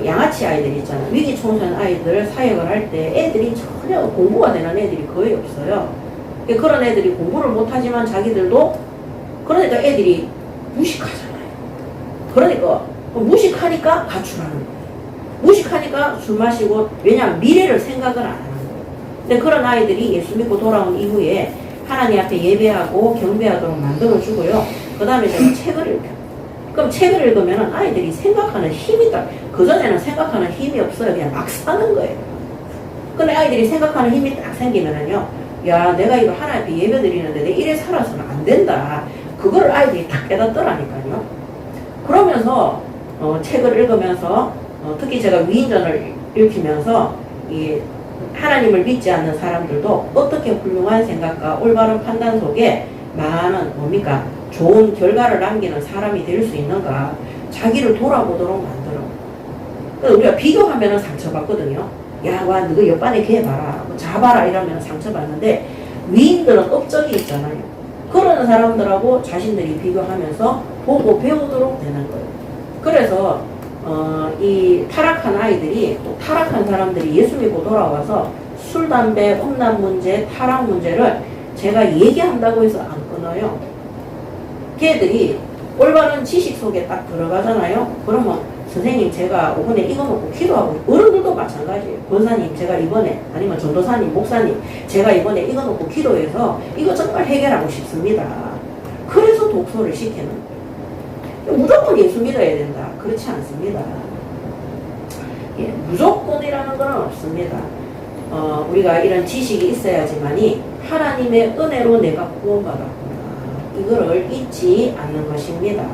양아치 아이들 있잖아요. 위기청소년 아이들 사역을 할 때 애들이 전혀 공부가 되는 애들이 거의 없어요. 그런 애들이 공부를 못하지만 자기들도 그러니까 애들이 무식하잖아요. 그러니까 무식하니까 가출하는 거예요. 무식하니까 술 마시고 왜냐하면 미래를 생각을 안 하는 거예요. 근데 그런 아이들이 예수 믿고 돌아온 이후에 하나님 앞에 예배하고 경배하도록 만들어주고요. 그 다음에 제가 책을 읽어요. 그럼 책을 읽으면 아이들이 생각하는 힘이 딱, 그전에는 생각하는 힘이 없어요. 그냥 막 사는 거예요. 근데 아이들이 생각하는 힘이 딱 생기면은요, 야, 내가 이거 하나님 앞에 예배 드리는데 내 이래 살아서는 안 된다. 그걸 아이들이 딱 깨닫더라니까요. 그러면서, 책을 읽으면서, 특히 제가 위인전을 읽히면서, 이, 하나님을 믿지 않는 사람들도 어떻게 훌륭한 생각과 올바른 판단 속에 많은 뭡니까? 좋은 결과를 남기는 사람이 될 수 있는가? 자기를 돌아보도록 만들어. 그래서 우리가 비교하면 상처받거든요. 야, 와, 너가 옆반에 걔 봐라. 잡아라. 이러면 상처받는데, 위인들은 업적이 있잖아요. 그런 사람들하고 자신들이 비교하면서 보고 배우도록 되는 거예요. 그래서, 이 타락한 아이들이, 또 타락한 사람들이 예수 믿고 돌아와서 술, 담배, 음란 문제, 타락 문제를 제가 얘기한다고 해서 안 끊어요. 걔들이 올바른 지식 속에 딱 들어가잖아요. 그러면 선생님 제가 이번에 이거 먹고 기도하고, 어른들도 마찬가지예요. 권사님 제가 이번에, 아니면 전도사님, 목사님 제가 이번에 이거 먹고 기도해서 이거 정말 해결하고 싶습니다. 그래서 독서를 시키는 거예요. 무조건 예수 믿어야 된다. 그렇지 않습니다. 예, 무조건이라는 건 없습니다. 우리가 이런 지식이 있어야지만이 하나님의 은혜로 내가 구원받았구나. 이거를 잊지 않는 것입니다.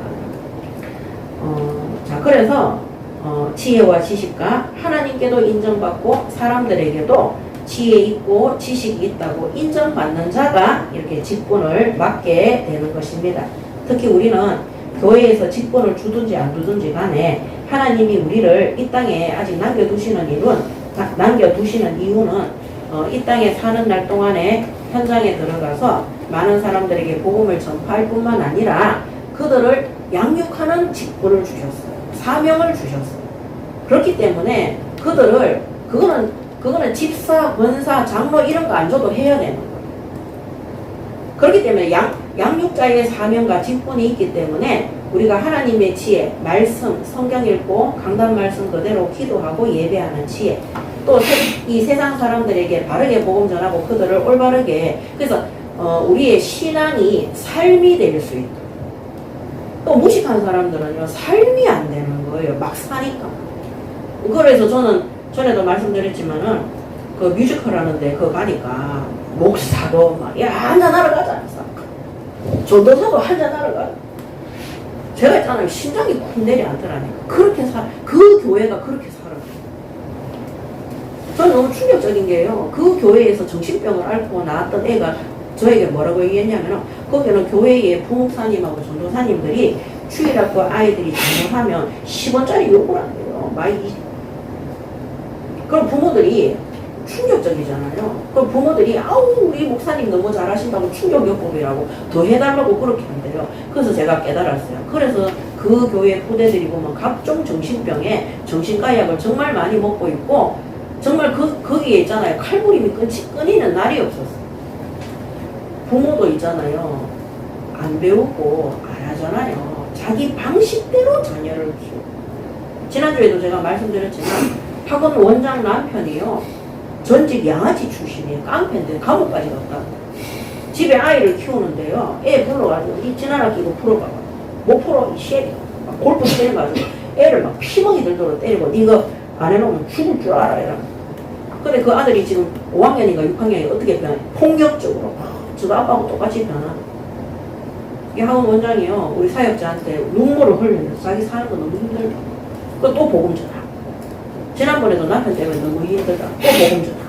자, 그래서 지혜와 지식과 하나님께도 인정받고 사람들에게도 지혜 있고 지식이 있다고 인정받는 자가 이렇게 직분을 맡게 되는 것입니다. 특히 우리는 교회에서 직분을 주든지 안 주든지 간에 하나님이 우리를 이 땅에 아직 남겨두시는 이유는 이 땅에 사는 날 동안에 현장에 들어가서 많은 사람들에게 복음을 전파할 뿐만 아니라 그들을 양육하는 직분을 주셨어요. 사명을 주셨어요. 그렇기 때문에 그거는 집사, 권사, 장로 이런 거 안 줘도 해야 되는 거예요. 그렇기 때문에 양육자의 사명과 직분이 있기 때문에 우리가 하나님의 지혜, 말씀, 성경 읽고 강단 말씀 그대로 기도하고 예배하는 지혜, 또 이 세상 사람들에게 바르게 복음 전하고 그들을 올바르게, 그래서 우리의 신앙이 삶이 될 수 있다. 또 무식한 사람들은요 삶이 안 되는 거예요. 막 사니까. 그래서 저는 전에도 말씀드렸지만은 그 뮤지컬 하는데 그거 가니까 목사도 막 야 한잔하러 가자. 전도사도 한잔하러 가자. 제가 있잖아요. 심장이 쿵 내려앉더라니까. 그렇게 그 교회가 그렇게 살아요. 저는 너무 충격적인 게요. 그 교회에서 정신병을 앓고 나왔던 애가 저에게 뭐라고 얘기했냐면 거기는 교회의 부목사님하고 전도사님들이 주일학교 아이들이 잘못하면 10원짜리 욕을 한대요. 그럼 부모들이 충격적이잖아요. 그럼 부모들이 아우 우리 목사님 너무 잘하신다고 충격요법이라고 더 해달라고 그렇게 한대요. 그래서 제가 깨달았어요. 그래서 그 교회 후대들이 보면 각종 정신병에 정신과 약을 정말 많이 먹고 있고 정말 거기에 있잖아요. 칼부림이 끊이는 날이 없었어요. 부모도 있잖아요. 안 배우고 안 하잖아요. 자기 방식대로 자녀를 키우고. 지난주에도 제가 말씀드렸지만 학원 원장 남편이요. 전직 양아치 출신이에요. 깡패인데 감옥까지 갔다고. 집에 아이를 키우는데요. 애 불러가지고 이 지나라 끼고 풀어봐봐. 못 풀어 이 쉐리. 골프 때려가지고 애를 막 피멍이 들도록 때리고 니가 안 해놓으면 죽을 줄 알아 이러면. 근데 그 아들이 지금 5학년인가 6학년이 어떻게 변해? 폭력적으로 저도 아빠하고 똑같이 변하. 이 학원 원장이요. 우리 사역자한테 눈물을 흘리면서 자기 사는 거 너무 힘들다. 또 복음 전하. 지난번에도 남편 때문에 너무 힘들다. 또 복음 전하.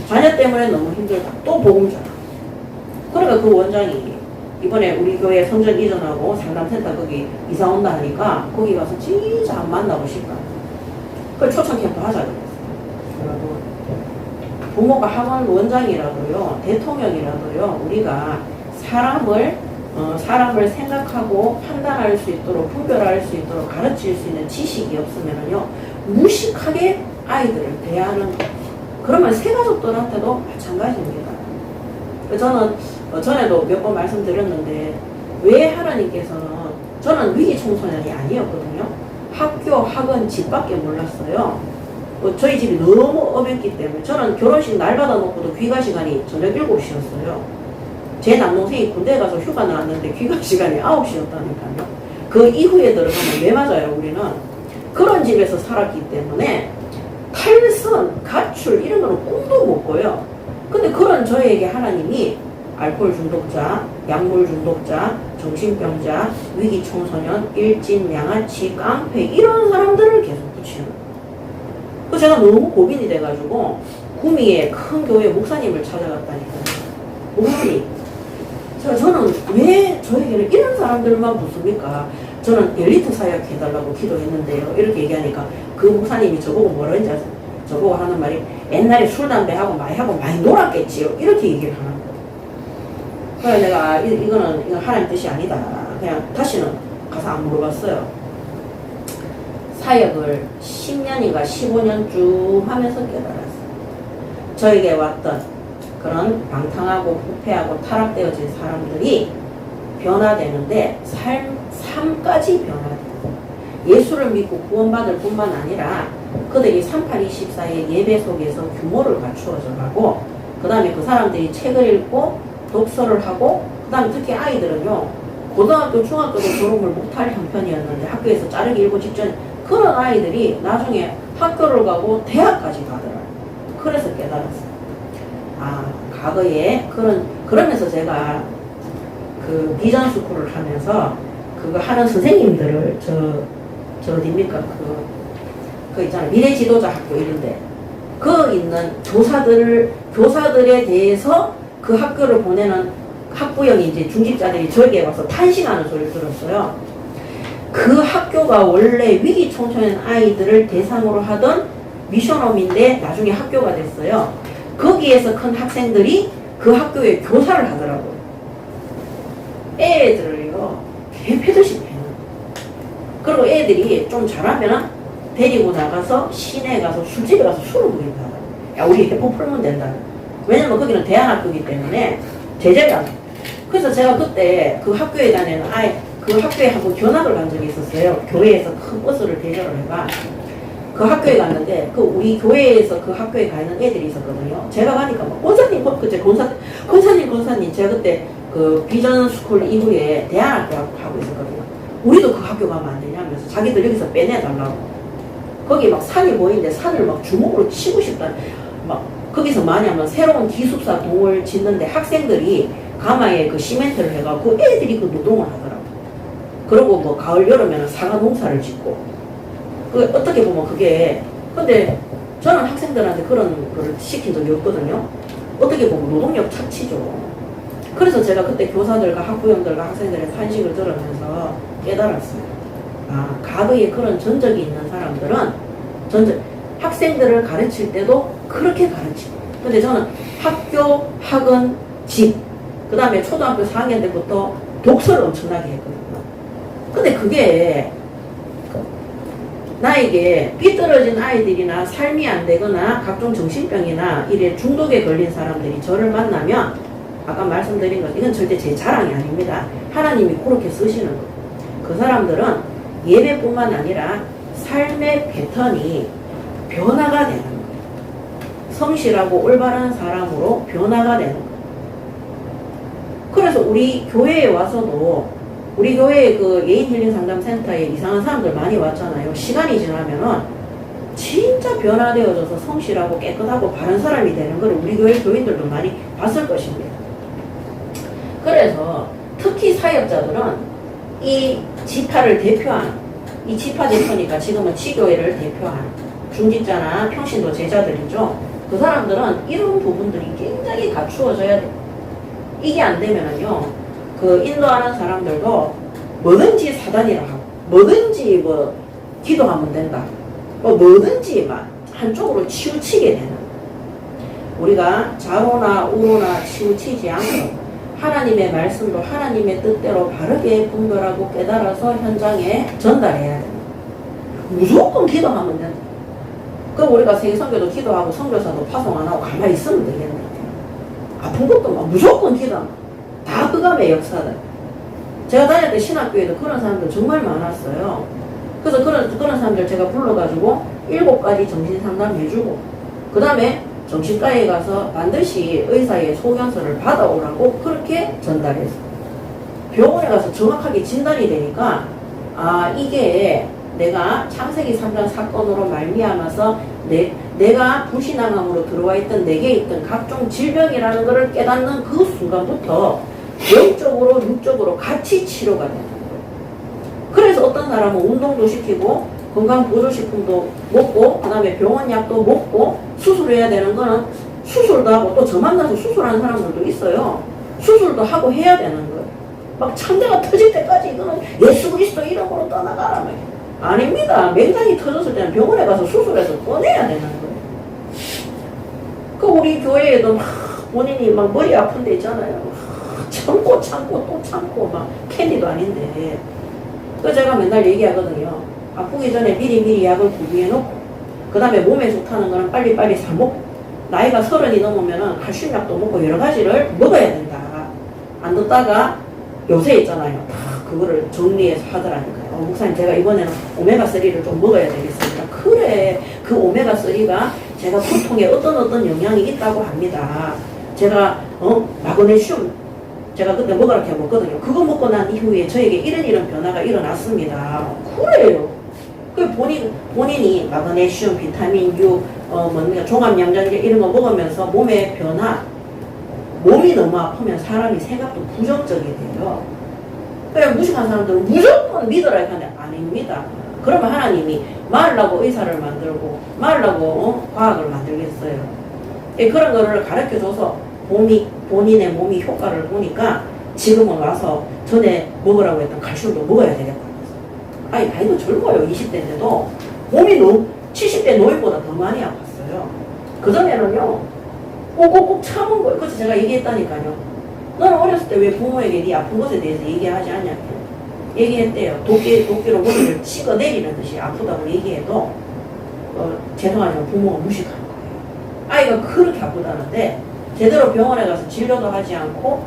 자녀 때문에 너무 힘들다. 또 복음 전하. 그러니까 그 원장이 이번에 우리 교회 성전 이전하고 상담센터 거기 이사 온다 하니까 거기 가서 진짜 안 만나고 싶다. 그래서 초청 캠프 하자 그랬어요. 그래도 부모가 학원 원장이라도요, 대통령이라도요, 우리가 사람을 생각하고 판단할 수 있도록, 분별할 수 있도록 가르칠 수 있는 지식이 없으면요, 무식하게 아이들을 대하는, 그러면 새가족들한테도 마찬가지입니다. 저는 전에도 몇 번 말씀드렸는데, 왜 하나님께서는, 저는 위기 청소년이 아니었거든요. 학교, 학원, 집밖에 몰랐어요. 저희 집이 너무 어렵기 때문에 저는 결혼식 날 받아놓고도 귀가 시간이 저녁 7시였어요. 제 남동생이 군대 가서 휴가 나왔는데 귀가 시간이 9시였다니까요. 그 이후에 들어가면 왜 맞아요 우리는. 그런 집에서 살았기 때문에 탈선, 가출 이런 거는 꿈도 못 꿔요. 근데 그런 저에게 하나님이 알코올 중독자, 약물 중독자, 정신병자, 위기 청소년, 일진, 양아치, 깡패 이런 사람들을 계속 붙이는 거예요. 그래서 제가 너무 고민이 돼가지고 구미에 큰 교회 목사님을 찾아갔다니까요. 목사님, 저는 왜 저에게는 이런 사람들만 붙습니까? 저는 엘리트 사역 해달라고 기도했는데요. 이렇게 얘기하니까 그 목사님이 저보고 뭐라 했는지 아세요? 저보고 하는 말이 옛날에 술, 담배하고 많이 놀았겠지요. 이렇게 얘기를 하는 거예요. 그래서 내가 이거는 하나님 뜻이 아니다. 그냥 다시는 가서 안 물어봤어요. 사역을 10년인가 15년 쭉 하면서 깨달았어요. 저에게 왔던 그런 방탕하고 부패하고 타락되어진 사람들이 변화되는데 삶까지 변화돼요. 예수를 믿고 구원받을 뿐만 아니라 그들이 3824의 예배 속에서 규모를 갖추어져 가고 그 다음에 그 사람들이 책을 읽고 독서를 하고 그 다음에 특히 아이들은요 고등학교 중학교도 졸업을 못할 형편이었는데 학교에서 자르기 일보 직전 그런 아이들이 나중에 학교를 가고 대학까지 가더라고요. 그래서 깨달았어요. 아, 과거에 그러면서 제가 그 비전 스쿨을 하면서 그거 하는 선생님들을 어딥니까? 그 있잖아요. 미래 지도자 학교 이런데. 그 있는 교사들에 대해서 그 학교를 보내는 학부형이 이제 중직자들이 저에게 와서 탄식하는 소리를 들었어요. 그 학교가 원래 위기 청소년 아이들을 대상으로 하던 미션홈인데 나중에 학교가 됐어요. 거기에서 큰 학생들이 그 학교에 교사를 하더라고요. 애들을요, 개패듯이 패는. 그리고 애들이 좀 잘하면 데리고 나가서 시내 가서 술집에 가서 술을 부린다. 야, 우리 해포 풀면 된다. 왜냐면 거기는 대안학교이기 때문에 제재가. 그래서 제가 그때 그 학교에 다니는 그 학교에 한번 견학을 간 적이 있었어요. 교회에서 큰 버스를 대절을 해가. 그 학교에 갔는데, 우리 교회에서 그 학교에 가 있는 애들이 있었거든요. 제가 가니까 막, 권사님, 제가 그때 그 비전 스쿨 이후에 대안학교 하고 있었거든요. 우리도 그 학교 가면 안 되냐면서 자기들 여기서 빼내달라고. 거기 막 산이 보이는데 산을 막 주먹으로 치고 싶다. 막 거기서 뭐냐면 새로운 기숙사 동을 짓는데 학생들이 가마에 그 시멘트를 해갖고 애들이 그 노동을 하더라고. 그리고 뭐 가을 여름에는 사과 농사를 짓고. 그 어떻게 보면 그게, 근데 저는 학생들한테 그런 걸 시킨 적이 없거든요. 어떻게 보면 노동력 착취죠. 그래서 제가 그때 교사들과 학부형들과 학생들의 탄식을 들으면서 깨달았어요. 아, 과거에 그런 전적이 있는 사람들은 학생들을 가르칠 때도 그렇게 가르치고. 근데 저는 학교, 학원, 집, 그 다음에 초등학교 4학년 때부터 독서를 엄청나게 했거든요. 근데 그게 나에게 삐뚤어진 아이들이나 삶이 안 되거나 각종 정신병이나 이래 중독에 걸린 사람들이 저를 만나면 아까 말씀드린 것, 이건 절대 제 자랑이 아닙니다. 하나님이 그렇게 쓰시는 거예요. 그 사람들은 예배뿐만 아니라 삶의 패턴이 변화가 되는 거예요. 성실하고 올바른 사람으로 변화가 되는 거예요. 그래서 우리 교회에 와서도 우리 교회 그 예인힐링 상담센터에 이상한 사람들 많이 왔잖아요. 시간이 지나면은 진짜 변화되어져서 성실하고 깨끗하고 바른 사람이 되는 걸 우리 교회 교인들도 많이 봤을 것입니다. 그래서 특히 사역자들은 이 지파를 대표하는, 이 지파 대표니까 지금은 지교회를 대표하는 중직자나 평신도 제자들이죠. 그 사람들은 이런 부분들이 굉장히 갖추어져야 돼요. 이게 안 되면은요, 그 인도하는 사람들도 뭐든지 사단이라 하고, 뭐든지 뭐 기도하면 된다, 뭐든지 막 한쪽으로 치우치게 되는, 우리가 좌로나 우로나 치우치지 않고 하나님의 말씀도 하나님의 뜻대로 바르게 분별하고 깨달아서 현장에 전달해야 된다. 무조건 기도하면 된다. 그럼 우리가 세계선교도 기도하고 선교사도 파송 안 하고 가만히 있으면 되겠네. 아픈 것도 막 무조건 기도하면 다 그감의 역사다. 제가 다닐 때 신학교에도 그런 사람들 정말 많았어요. 그래서 그런 사람들 제가 불러가지고 7가지 정신상담 해주고, 그 다음에 정신과에 가서 반드시 의사의 소견서를 받아오라고 그렇게 전달했어요. 병원에 가서 정확하게 진단이 되니까, 아, 이게 내가 창세기 3장 사건으로 말미암아서 내가 불신앙함으로 들어와 있던 내게 있던 각종 질병이라는 것을 깨닫는 그 순간부터 영적으로 육적으로 같이 치료가 되는 거예요. 그래서 어떤 사람은 운동도 시키고 건강보조식품도 먹고 그 다음에 병원약도 먹고 수술해야 되는 거는 수술도 하고, 또 저 만나서 수술하는 사람들도 있어요. 수술도 하고 해야 되는 거예요. 막 참대가 터질 때까지 이거는 예수 그리스도 이름으로 떠나가라 막. 아닙니다. 맹장이 터졌을 때는 병원에 가서 수술해서 꺼내야 되는 거예요. 그 우리 교회에도 막 본인이 막 머리 아픈 데 있잖아요. 참고 또 참고 막 캔디도 아닌데. 그 제가 맨날 얘기하거든요. 아프기 전에 미리 약을 구비해 놓고, 그 다음에 몸에 좋다는 거는 빨리빨리 사 먹고, 나이가 30이 넘으면은 칼슘약도 먹고 여러 가지를 먹어야 된다. 안 듣다가 요새 있잖아요. 다 그거를 정리해서 하더라니까요. 목사님, 제가 이번에는 오메가3를 좀 먹어야 되겠습니다. 그래, 그 오메가3가 제가 고통에 어떤 영향이 있다고 합니다. 제가 마그네슘 제가 그때 먹으라고 먹거든요. 그거 먹고 난 이후에 저에게 이런 변화가 일어났습니다. 그래요. 그 본인이 마그네슘, 비타민 U, 종합양장제 이런 거 먹으면서 몸의 변화, 몸이 너무 아프면 사람이 생각도 부정적이 돼요. 그래, 무식한 사람들은 무조건 믿어라 하는데 아닙니다. 그러면 하나님이 말라고 의사를 만들고 말라고 과학을 만들겠어요. 그런 거를 가르쳐줘서 본인의 몸이 효과를 보니까 지금은 와서 전에 먹으라고 했던 칼슘도 먹어야 되겠다. 아니, 나이도 젊어요. 20대인데도 몸이 70대 노인보다 더 많이 아팠어요. 그전에는요, 꼭꼭꼭 참은 거예요. 그래서 제가 얘기했다니까요. 너는 어렸을 때 왜 부모에게 네 아픈 것에 대해서 얘기하지 않냐? 얘기했대요. 도끼로 머리를 찍어 내리는 듯이 아프다고 얘기해도 죄송하지만 부모가 무식한 거예요. 아이가 그렇게 아프다는데 제대로 병원에 가서 진료도 하지 않고,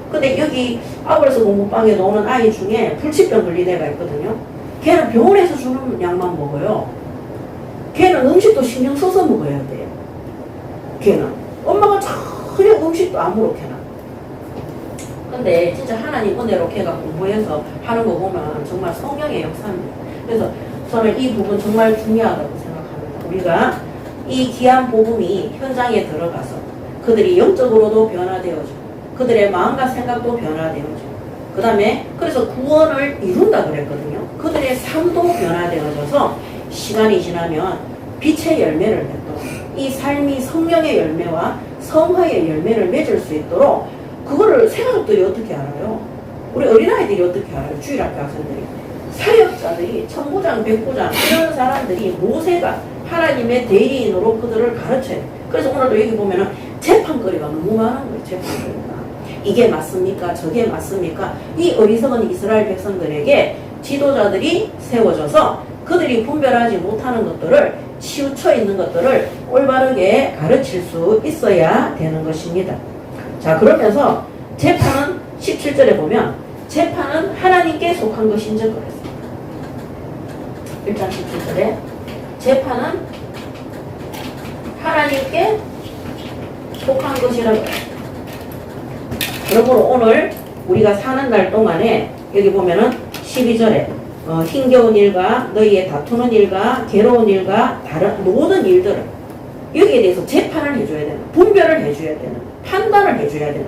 근데 여기 아울에서 공부방에도 오는 아이 중에 불치병 걸린 애가 있거든요. 걔는 병원에서 주는 약만 먹어요. 걔는 음식도 신경 써서 먹어야 돼요. 걔는 엄마가 전혀 음식도 아무렇게나. 근데 진짜 하나님 은혜로 걔가 공부해서 하는 거 보면 정말 성령의 역사입니다. 그래서 저는 이 부분 정말 중요하다고 생각합니다. 우리가 이 귀한 복음이 현장에 들어가서 그들이 영적으로도 변화되어지고 그들의 마음과 생각도 변화되어지고 그 다음에 그래서 구원을 이룬다 그랬거든요. 그들의 삶도 변화되어져서 시간이 지나면 빛의 열매를 맺도록 이 삶이 성령의 열매와 성화의 열매를 맺을 수 있도록 그거를 세가족들이 어떻게 알아요? 우리 어린아이들이 어떻게 알아요? 주일학교 학생들이. 사역자들이 천부장, 백부장 이런 사람들이 모세가 하나님의 대리인으로 그들을 가르쳐요. 그래서 오늘도 여기 보면은 재판거리가 너무 많은 거예요. 재판거리가. 이게 맞습니까? 저게 맞습니까? 이 어리석은 이스라엘 백성들에게 지도자들이 세워져서 그들이 분별하지 못하는 것들을 치우쳐 있는 것들을 올바르게 가르칠 수 있어야 되는 것입니다. 자, 그러면서 재판은 17절에 보면 재판은 하나님께 속한 것인즉 그랬습니다. 1장 17절에 재판은 하나님께 속한 것이라고 했습니다. 그러므로 오늘 우리가 사는 날 동안에 여기 보면은 12절에 힘겨운 일과 너희의 다투는 일과 괴로운 일과 다른 모든 일들을 여기에 대해서 재판을 해줘야 되는, 분별을 해줘야 되는, 판단을 해줘야 되는.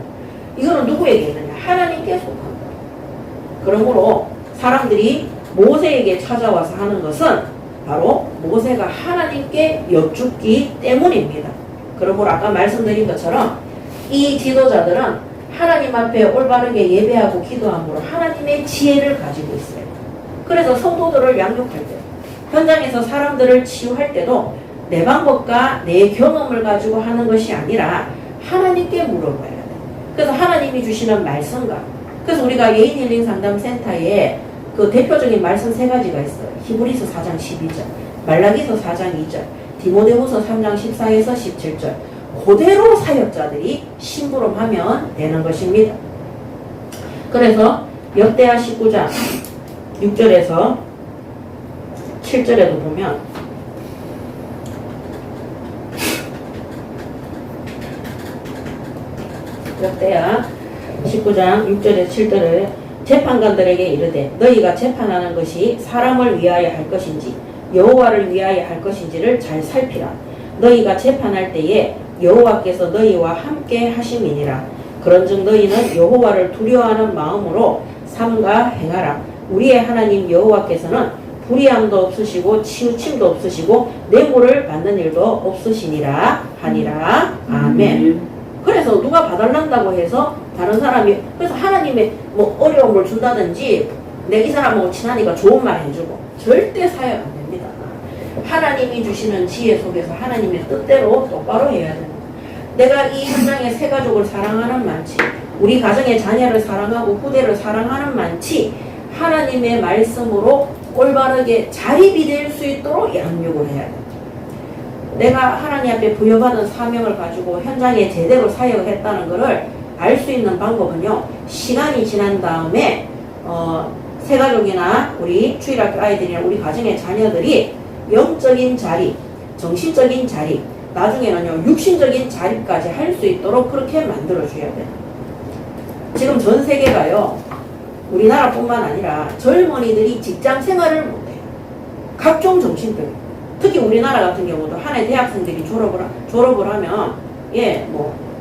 이거는 누구에게 있느냐? 하나님께 속한 거예요. 그러므로 사람들이 모세에게 찾아와서 하는 것은 바로 모세가 하나님께 여쭙기 때문입니다. 그러므로 아까 말씀드린 것처럼 이 지도자들은 하나님 앞에 올바르게 예배하고 기도함으로 하나님의 지혜를 가지고 있어요. 그래서 성도들을 양육할 때, 현장에서 사람들을 치유할 때도 내 방법과 내 경험을 가지고 하는 것이 아니라 하나님께 물어봐야 돼요. 그래서 하나님이 주시는 말씀과, 그래서 우리가 예인힐링 상담센터에 그 대표적인 말씀 3가지가 있어요. 히브리서 4장 12절, 말라기서 4장 2절, 디모데후서 3장 14에서 17절. 그대로 사역자들이 심부름하면 되는 것입니다. 그래서 역대하 19장 6절에서 7절에도 보면 역대하 19장 6절에서 7절에 재판관들에게 이르되 너희가 재판하는 것이 사람을 위하여 할 것인지 여호와를 위하여 할 것인지를 잘 살피라. 너희가 재판할 때에 여호와께서 너희와 함께 하심이니라. 그런즉 너희는 여호와를 두려워하는 마음으로 삼가 행하라. 우리의 하나님 여호와께서는 불의함도 없으시고 치우침도 없으시고 뇌물을 받는 일도 없으시니라 하니라. 아멘. 그래서 누가 봐달란다고 해서 다른 사람이, 그래서 하나님의 뭐 어려움을 준다든지 내 이 사람하고 친하니까 좋은 말 해주고 절대 사역 안 됩니다. 하나님이 주시는 지혜 속에서 하나님의 뜻대로 똑바로 해야 됩니다. 내가 이 현장의 새 가족을 사랑하는 만치, 우리 가정의 자녀를 사랑하고 후대를 사랑하는 만치 하나님의 말씀으로 올바르게 자립이 될 수 있도록 양육을 해야 됩니다. 내가 하나님 앞에 부여받은 사명을 가지고 현장에 제대로 사역을 했다는 것을 알 수 있는 방법은요, 시간이 지난 다음에 새가족이나 우리 주일학교 아이들이나 우리 가정의 자녀들이 영적인 자립, 정신적인 자립, 나중에는요 육신적인 자립까지 할 수 있도록 그렇게 만들어줘야 돼요. 지금 전 세계가요, 우리나라뿐만 아니라 젊은이들이 직장 생활을 못해요. 각종 정신병. 특히 우리나라 같은 경우도 한 해 대학생들이 졸업을 하면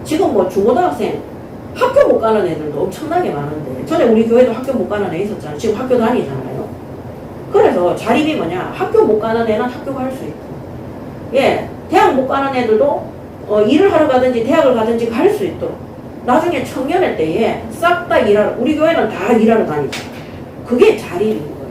지금 중고등학생 학교 못 가는 애들도 엄청나게 많은데, 전에 우리 교회도 학교 못 가는 애 있었잖아요. 지금 학교 다니잖아요. 그래서 자립이 뭐냐, 학교 못 가는 애는 학교 갈 수 있고, 대학 못 가는 애들도 일을 하러 가든지 대학을 가든지 갈 수 있도록, 나중에 청년의 때에 싹 다 일하러, 우리 교회는 다 일하러 다니죠. 그게 자립인 거예요.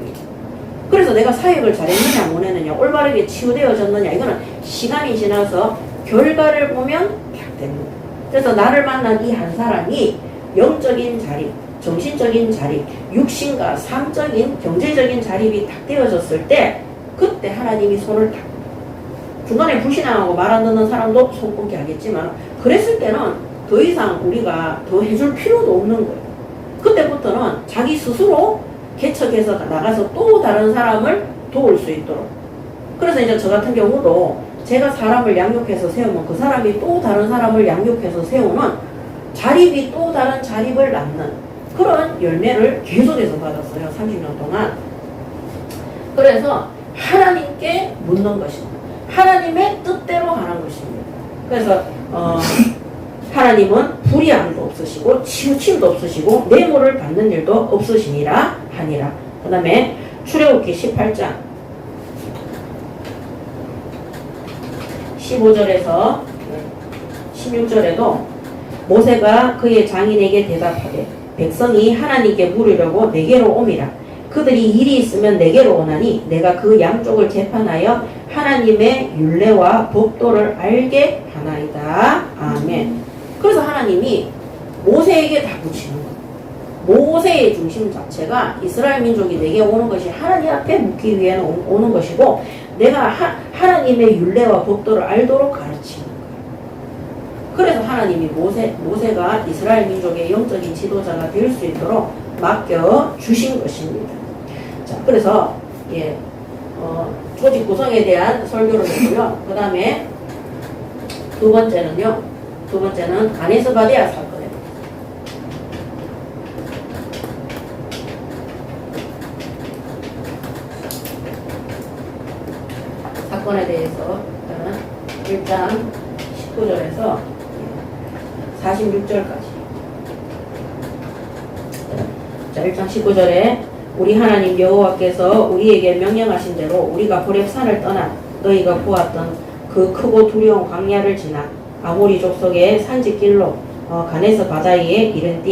그래서 내가 사역을 잘했느냐 못했느냐, 올바르게 치유되어졌느냐, 이거는 시간이 지나서 결과를 보면 딱 됩니다. 그래서 나를 만난 이 한 사람이 영적인 자립, 정신적인 자립, 육신과 삶적인 경제적인 자립이 딱 되어졌을 때, 그때 하나님이 손을 딱, 중간에 불신앙하고 말 안 듣는 사람도 손 꼽게 하겠지만, 그랬을 때는 더 이상 우리가 더 해줄 필요도 없는 거예요. 그때부터는 자기 스스로 개척해서 나가서 또 다른 사람을 도울 수 있도록. 그래서 이제 저 같은 경우도 제가 사람을 양육해서 세우면 그 사람이 또 다른 사람을 양육해서 세우는, 자립이 또 다른 자립을 낳는 그런 열매를 계속해서 받았어요. 30년 동안. 그래서 하나님께 묻는 것입니다. 하나님의 뜻대로 하는 것입니다. 그래서 하나님은 불의함도 없으시고 치우침도 없으시고 뇌물을 받는 일도 없으시니라 하니라. 그 다음에 출애굽기 18장 15절에서 16절에도 모세가 그의 장인에게 대답하되 백성이 하나님께 물으려고 내게로 오미라. 그들이 일이 있으면 내게로 오나니 내가 그 양쪽을 재판하여 하나님의 율례와 법도를 알게 하나이다. 아멘. 그래서 하나님이 모세에게 다 붙이는 거예요. 모세의 중심 자체가 이스라엘 민족이 내게 오는 것이 하나님 앞에 묻기 위해 오는 것이고 내가 하나님의 율례와 법도를 알도록 가르치는 거예요. 그래서 하나님이 모세가 이스라엘 민족의 영적인 지도자가 될 수 있도록 맡겨 주신 것입니다. 자, 그래서 조직 구성에 대한 설교를 했고요. 그 다음에 두 번째는 가네스 바데아 사건입니다. 사건에 대해서 일단은 1장 19절에서 46절까지. 자, 1장 19절에 우리 하나님 여호와께서 우리에게 명령하신 대로 우리가 호렙산을 떠나 너희가 보았던 그 크고 두려운 광야를 지나 아모리 족속의 산지길로 가네스 바다에 이른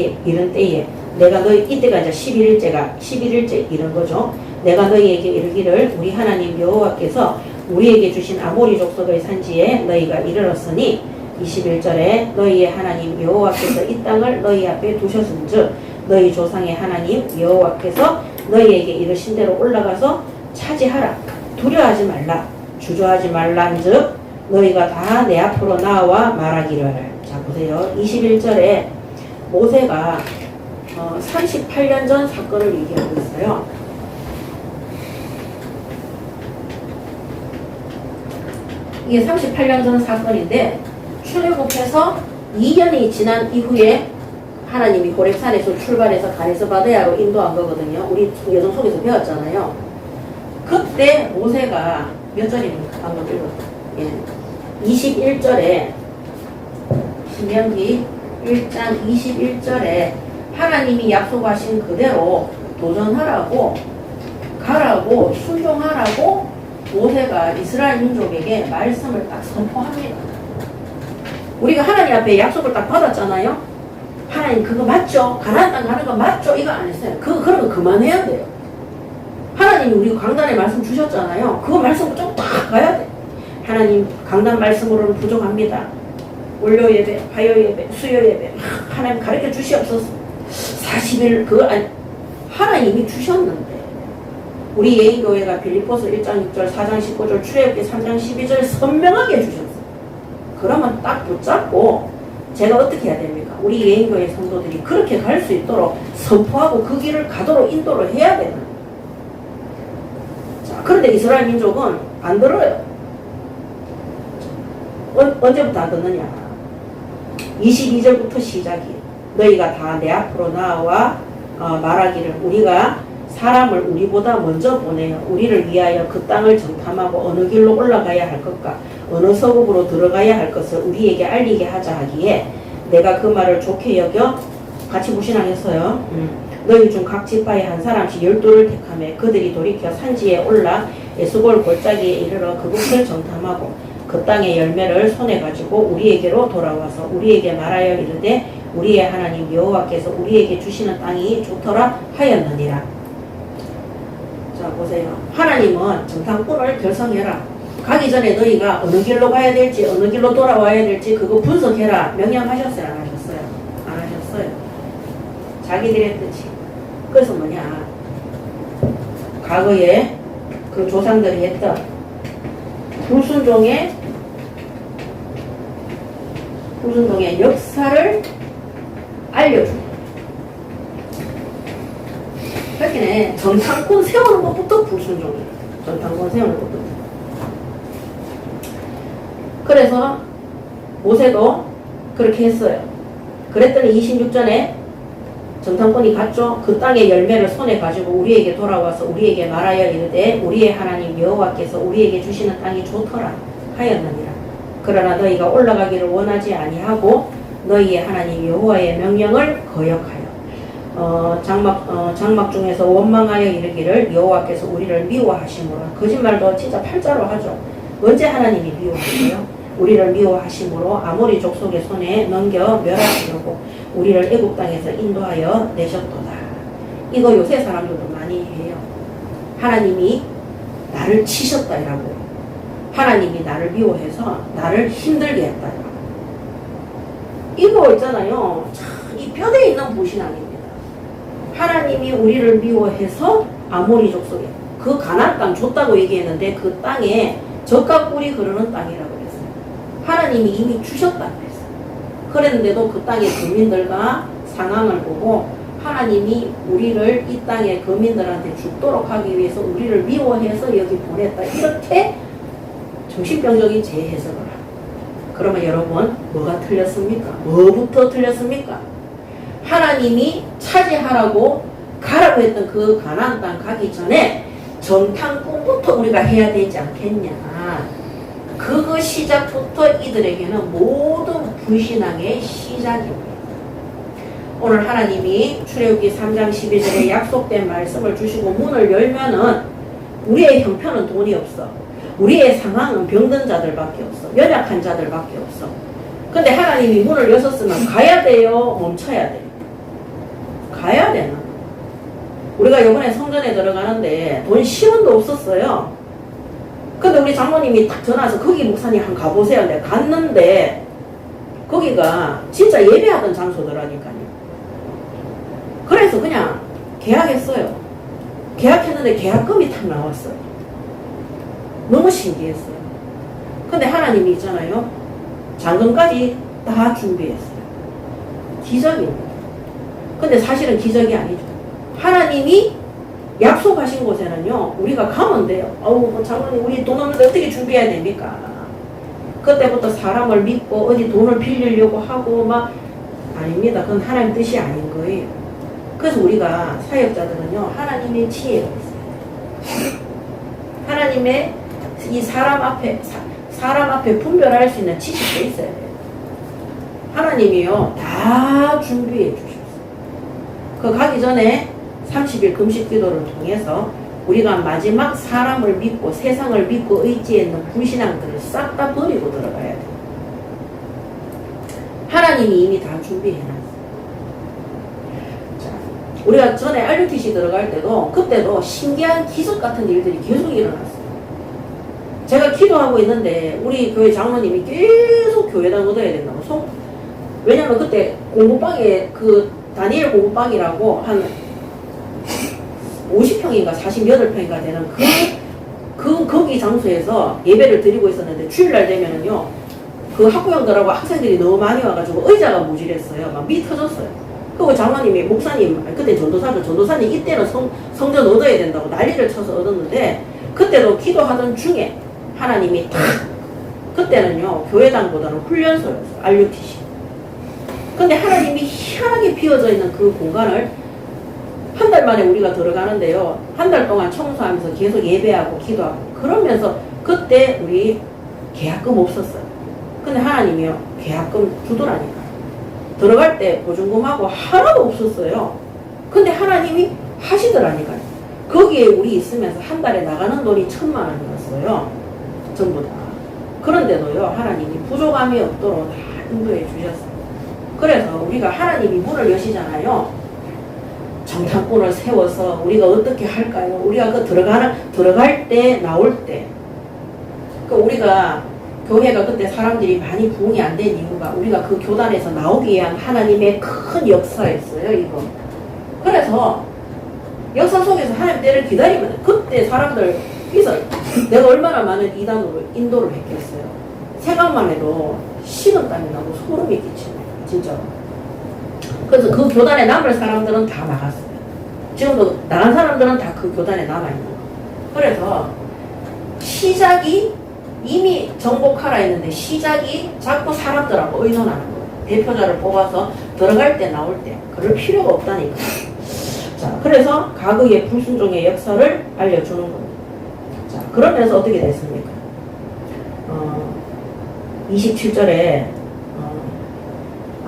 때에 내가 너희 이때가 이제 11일째 이른 거죠. 내가 너희에게 이르기를 우리 하나님 여호와께서 우리에게 주신 아모리 족속의 산지에 너희가 이르렀으니 21절에 너희의 하나님 여호와께서 이 땅을 너희 앞에 두셨은즉 너희 조상의 하나님 여호와께서 너희에게 이르신 대로 올라가서 차지하라. 두려워하지 말라. 주저하지 말란즉 너희가 다 내 앞으로 나와 말하기를. 자, 보세요. 21절에 모세가 38년 전 사건을 얘기하고 있어요. 이게 38년 전 사건인데 출애굽해서 2년이 지난 이후에 하나님이 호렙산에서 출발해서 가네스 바데아로 인도한 거거든요. 우리 여정 속에서 배웠잖아요. 그때 모세가 몇 절입니까? 한번 읽어요. 21절에 신명기 1장 21절에 하나님이 약속하신 그대로 도전하라고 가라고 순종하라고 모세가 이스라엘 민족에게 말씀을 딱 선포합니다. 우리가 하나님 앞에 약속을 딱 받았잖아요. 하나님 그거 맞죠? 가나안 땅 가는 거 맞죠? 이거 안 했어요. 그런 거 그만해야 돼요. 하나님이 우리 강단에 말씀 주셨잖아요. 그거 말씀 좀 딱 가야 돼. 하나님 강단 말씀으로는 부족합니다. 월요 예배, 화요 예배, 수요 예배 하나님 가르쳐 주시옵소서. 40일 하나님이 주셨는데 우리 예인교회가 빌립보서 1장 6절, 4장 19절, 출애굽기 3장 12절 선명하게 해주셨어요. 그러면 딱 붙잡고 제가 어떻게 해야 됩니까? 우리 예인교회 성도들이 그렇게 갈 수 있도록 선포하고 그 길을 가도록 인도를 해야 되는. 자, 그런데 이스라엘 민족은 안 들어요. 언제부터 안 듣느냐? 22절부터 시작이에요. 너희가 다 내 앞으로 나와 말하기를 우리가 사람을 우리보다 먼저 보내어 우리를 위하여 그 땅을 정탐하고 어느 길로 올라가야 할 것과 어느 서국으로 들어가야 할 것을 우리에게 알리게 하자 하기에 내가 그 말을 좋게 여겨 같이 무신하겠어요. 너희 중 각 지파에 한 사람씩 12를 택하며 그들이 돌이켜 산지에 올라 에스골 골짜기에 이르러 그곳을 정탐하고 그 땅의 열매를 손에 가지고 우리에게로 돌아와서 우리에게 말하여 이르되 우리의 하나님 여호와께서 우리에게 주시는 땅이 좋더라 하였느니라. 자, 보세요. 하나님은 정탐꾼을 결성해라. 가기 전에 너희가 어느 길로 가야 될지 어느 길로 돌아와야 될지 그거 분석해라. 명령하셨어요? 안 하셨어요? 안 하셨어요. 자기들의 뜻이. 그래서 뭐냐, 과거에 그 조상들이 했던 불순종의 역사를 알려줍니다. 그렇게 정탐꾼 세우는 것부터 불순종이에요. 정탐꾼 세우는 것부터. 그래서 모세도 그렇게 했어요. 그랬더니 26절에 정탐꾼이 갔죠. 그 땅의 열매를 손에 가지고 우리에게 돌아와서 우리에게 말하여 이르되 우리의 하나님 여호와께서 우리에게 주시는 땅이 좋더라 하였느니라. 그러나 너희가 올라가기를 원하지 아니하고 너희의 하나님 여호와의 명령을 거역하여 장막 중에서 원망하여 이르기를 여호와께서 우리를 미워하심으로. 거짓말도 진짜 팔자로 하죠. 언제 하나님이 미워하세요? 우리를 미워하심으로 아모리 족속의 손에 넘겨 멸하시려고 우리를 애국 땅에서 인도하여 내셨도다. 이거 요새 사람들도 많이 해요. 하나님이 나를 치셨다라고. 하나님이 나를 미워해서 나를 힘들게 했다라고. 이거 있잖아요. 참, 이 뼈대 있는 불신앙입니다. 하나님이 우리를 미워해서 아모리 족속에 그 가나안 땅 줬다고 얘기했는데 그 땅에 젖과 꿀이 흐르는 땅이라고 그랬어요. 하나님이 이미 주셨다고 했어요. 그랬는데도 그 땅의 거민들과 상황을 보고 하나님이 우리를 이 땅의 거민들한테 죽도록 하기 위해서 우리를 미워해서 여기 보냈다. 이렇게 정신병적인 재해석을 합니다. 그러면 여러분 뭐가 틀렸습니까? 뭐부터 틀렸습니까? 하나님이 차지하라고 가라고 했던 그 가나안 땅 가기 전에 정탐꾼부터 우리가 해야 되지 않겠냐. 그거 시작부터 이들에게는 모든 불신앙의 시작입니다. 오늘 하나님이 출애굽기 3장 12절에 약속된 말씀을 주시고 문을 열면은 우리의 형편은 돈이 없어. 우리의 상황은 병든 자들밖에 없어. 연약한 자들밖에 없어. 근데 하나님이 문을 여셨으면 가야 돼요? 멈춰야 돼요? 가야 되나? 우리가 이번에 성전에 들어가는데 돈 10원도 없었어요. 근데 우리 장모님이 딱 전화해서 거기 목사님 한번 가보세요. 내가 갔는데 거기가 진짜 예배하던 장소더라니까요. 그래서 그냥 계약했어요. 계약했는데 계약금이 탁 나왔어요. 너무 신기했어요. 근데 하나님이 있잖아요. 잔금까지 다 준비했어요. 기적입니다. 근데 사실은 기적이 아니죠. 하나님이 약속하신 곳에는요, 우리가 가면 돼요. 어우, 장모님, 우리 돈 없는데 어떻게 준비해야 됩니까? 그때부터 사람을 믿고 어디 돈을 빌리려고 하고 막, 아닙니다. 그건 하나님 뜻이 아닌 거예요. 그래서 우리가 사역자들은요, 하나님의 지혜가 있어요. 하나님의 이 사람 앞에 분별할 수 있는 지식도 있어야 돼요. 하나님이요, 다 준비해 주셨어요. 그 가기 전에 30일 금식 기도를 통해서 우리가 마지막 사람을 믿고 세상을 믿고 의지했는 불신앙들을 싹 다 버리고 들어가야 돼요. 하나님이 이미 다 준비해놨어요. 자, 우리가 전에 RUTC 들어갈 때도 그때도 신기한 기적 같은 일들이 계속 일어났어요. 제가 기도하고 있는데 우리 교회 장로님이 계속 교회당 얻어야 된다고. 왜냐면 그때 공부방에 그 다니엘 공부방이라고 한 50평인가 48평인가 되는 거기 장소에서 예배를 드리고 있었는데 주일날 되면은요, 그 학부형들하고 학생들이 너무 많이 와가지고 의자가 모질했어요. 막 미 터졌어요. 그리고 장로님이 목사님, 그때 전도사님 이때는 성전 얻어야 된다고 난리를 쳐서 얻었는데 그때도 기도하던 중에 하나님이 탁, 그때는요 교회당보다는 훈련소였어요. RUTC. 근데 하나님이 희한하게 비어져 있는 그 공간을 한 달 만에 우리가 들어가는데요. 한 달 동안 청소하면서 계속 예배하고 기도하고 그러면서 그때 우리 계약금 없었어요. 근데 하나님이요, 계약금 주더라니까요. 들어갈 때 보증금하고 하나도 없었어요. 근데 하나님이 하시더라니까요. 거기에 우리 있으면서 한 달에 나가는 돈이 1,000,000원이었어요. 전부 다. 그런데도요, 하나님이 부족함이 없도록 다 인도해 주셨어요. 그래서 우리가 하나님이 문을 여시잖아요. 정탐꾼을 세워서 우리가 어떻게 할까요? 우리가 그 들어갈 때, 나올 때. 그 우리가 교회가 그때 사람들이 많이 부흥이 안 된 이유가 우리가 그 교단에서 나오기 위한 하나님의 큰 역사였어요, 이거. 그래서 역사 속에서 하나님 때를 기다리면 그때 사람들 있어요. 내가 얼마나 많은 이단으로 인도를 했겠어요. 생각만 해도 식은땀이 나고 소름이 끼칩니다. 진짜로. 그래서 그 교단에 남을 사람들은 다 나갔어요. 지금도 나간 사람들은 다 그 교단에 남아있는 거예요. 그래서 시작이 이미 정복하라 했는데 시작이 자꾸 사람들하고 의논하는 거예요. 대표자를 뽑아서 들어갈 때 나올 때 그럴 필요가 없다니까. 자, 그래서 과거의 불순종의 역사를 알려주는 겁니다. 자, 그러면서 어떻게 됐습니까? 27절에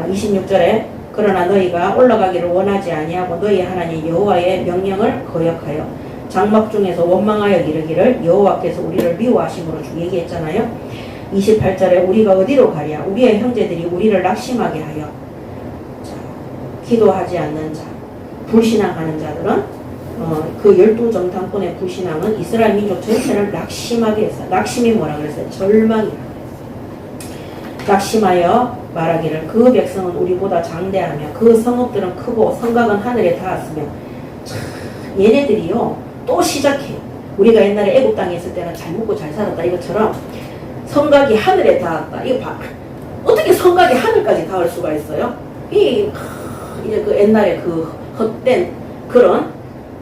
26절에 그러나 너희가 올라가기를 원하지 아니하고 너희 하나님 여호와의 명령을 거역하여 장막 중에서 원망하여 이르기를 여호와께서 우리를 미워하심으로 쭉 얘기했잖아요. 28절에 우리가 어디로 가랴 우리의 형제들이 우리를 낙심하게 하여. 자, 기도하지 않는 자, 불신앙하는 자들은 그 12정탐꾼의 불신앙은 이스라엘 민족 전체를 낙심하게 했어요. 낙심이 뭐라 그랬어요? 절망이라. 낙심하여 말하기를 그 백성은 우리보다 장대하며 그 성읍들은 크고 성곽은 하늘에 닿았으며. 참, 얘네들이요 또 시작해요. 우리가 옛날에 애국 땅에 있을 때는 잘 먹고 잘 살았다 이것처럼 성곽이 하늘에 닿았다. 이거 봐. 어떻게 성곽이 하늘까지 닿을 수가 있어요? 이제 그 옛날에 그 헛된 그런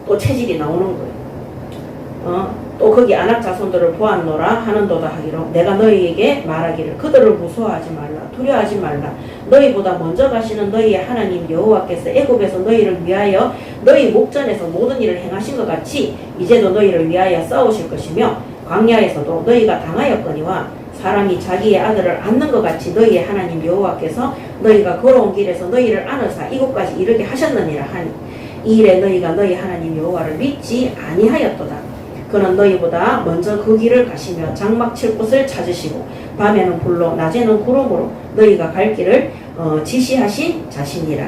또 체질이 나오는 거예요. 또 거기 안악 자손들을 보았노라 하는도다 하기로 내가 너희에게 말하기를 그들을 무서워하지 말라 두려워하지 말라 너희보다 먼저 가시는 너희의 하나님 여호와께서 애굽에서 너희를 위하여 너희 목전에서 모든 일을 행하신 것 같이 이제도 너희를 위하여 싸우실 것이며 광야에서도 너희가 당하였거니와 사람이 자기의 아들을 안는 것 같이 너희의 하나님 여호와께서 너희가 걸어온 길에서 너희를 안으사 이곳까지 이르게 하셨느니라 하니 이 일에 너희가 너희 하나님 여호와를 믿지 아니하였도다. 그는 너희보다 먼저 그 길을 가시며 장막 칠 곳을 찾으시고 밤에는 불로 낮에는 구름으로 너희가 갈 길을 지시하신 자신이라.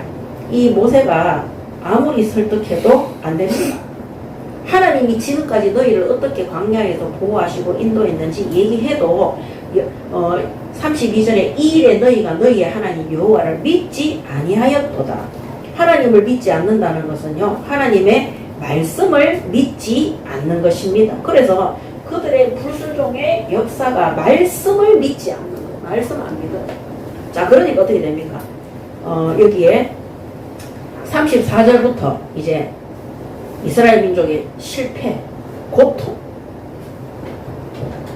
이 모세가 아무리 설득해도 안 됩니다. 하나님이 지금까지 너희를 어떻게 광야에서 보호하시고 인도했는지 얘기해도 32절에 이 일에 너희가 너희의 하나님 여호와를 믿지 아니하였도다. 하나님을 믿지 않는다는 것은요 하나님의 말씀을 믿지 않는 것입니다. 그래서 그들의 불순종의 역사가 말씀을 믿지 않는 거예요. 말씀 안 믿어요. 자, 그러니까 어떻게 됩니까? 여기에 34절부터 이제 이스라엘 민족의 실패, 고통.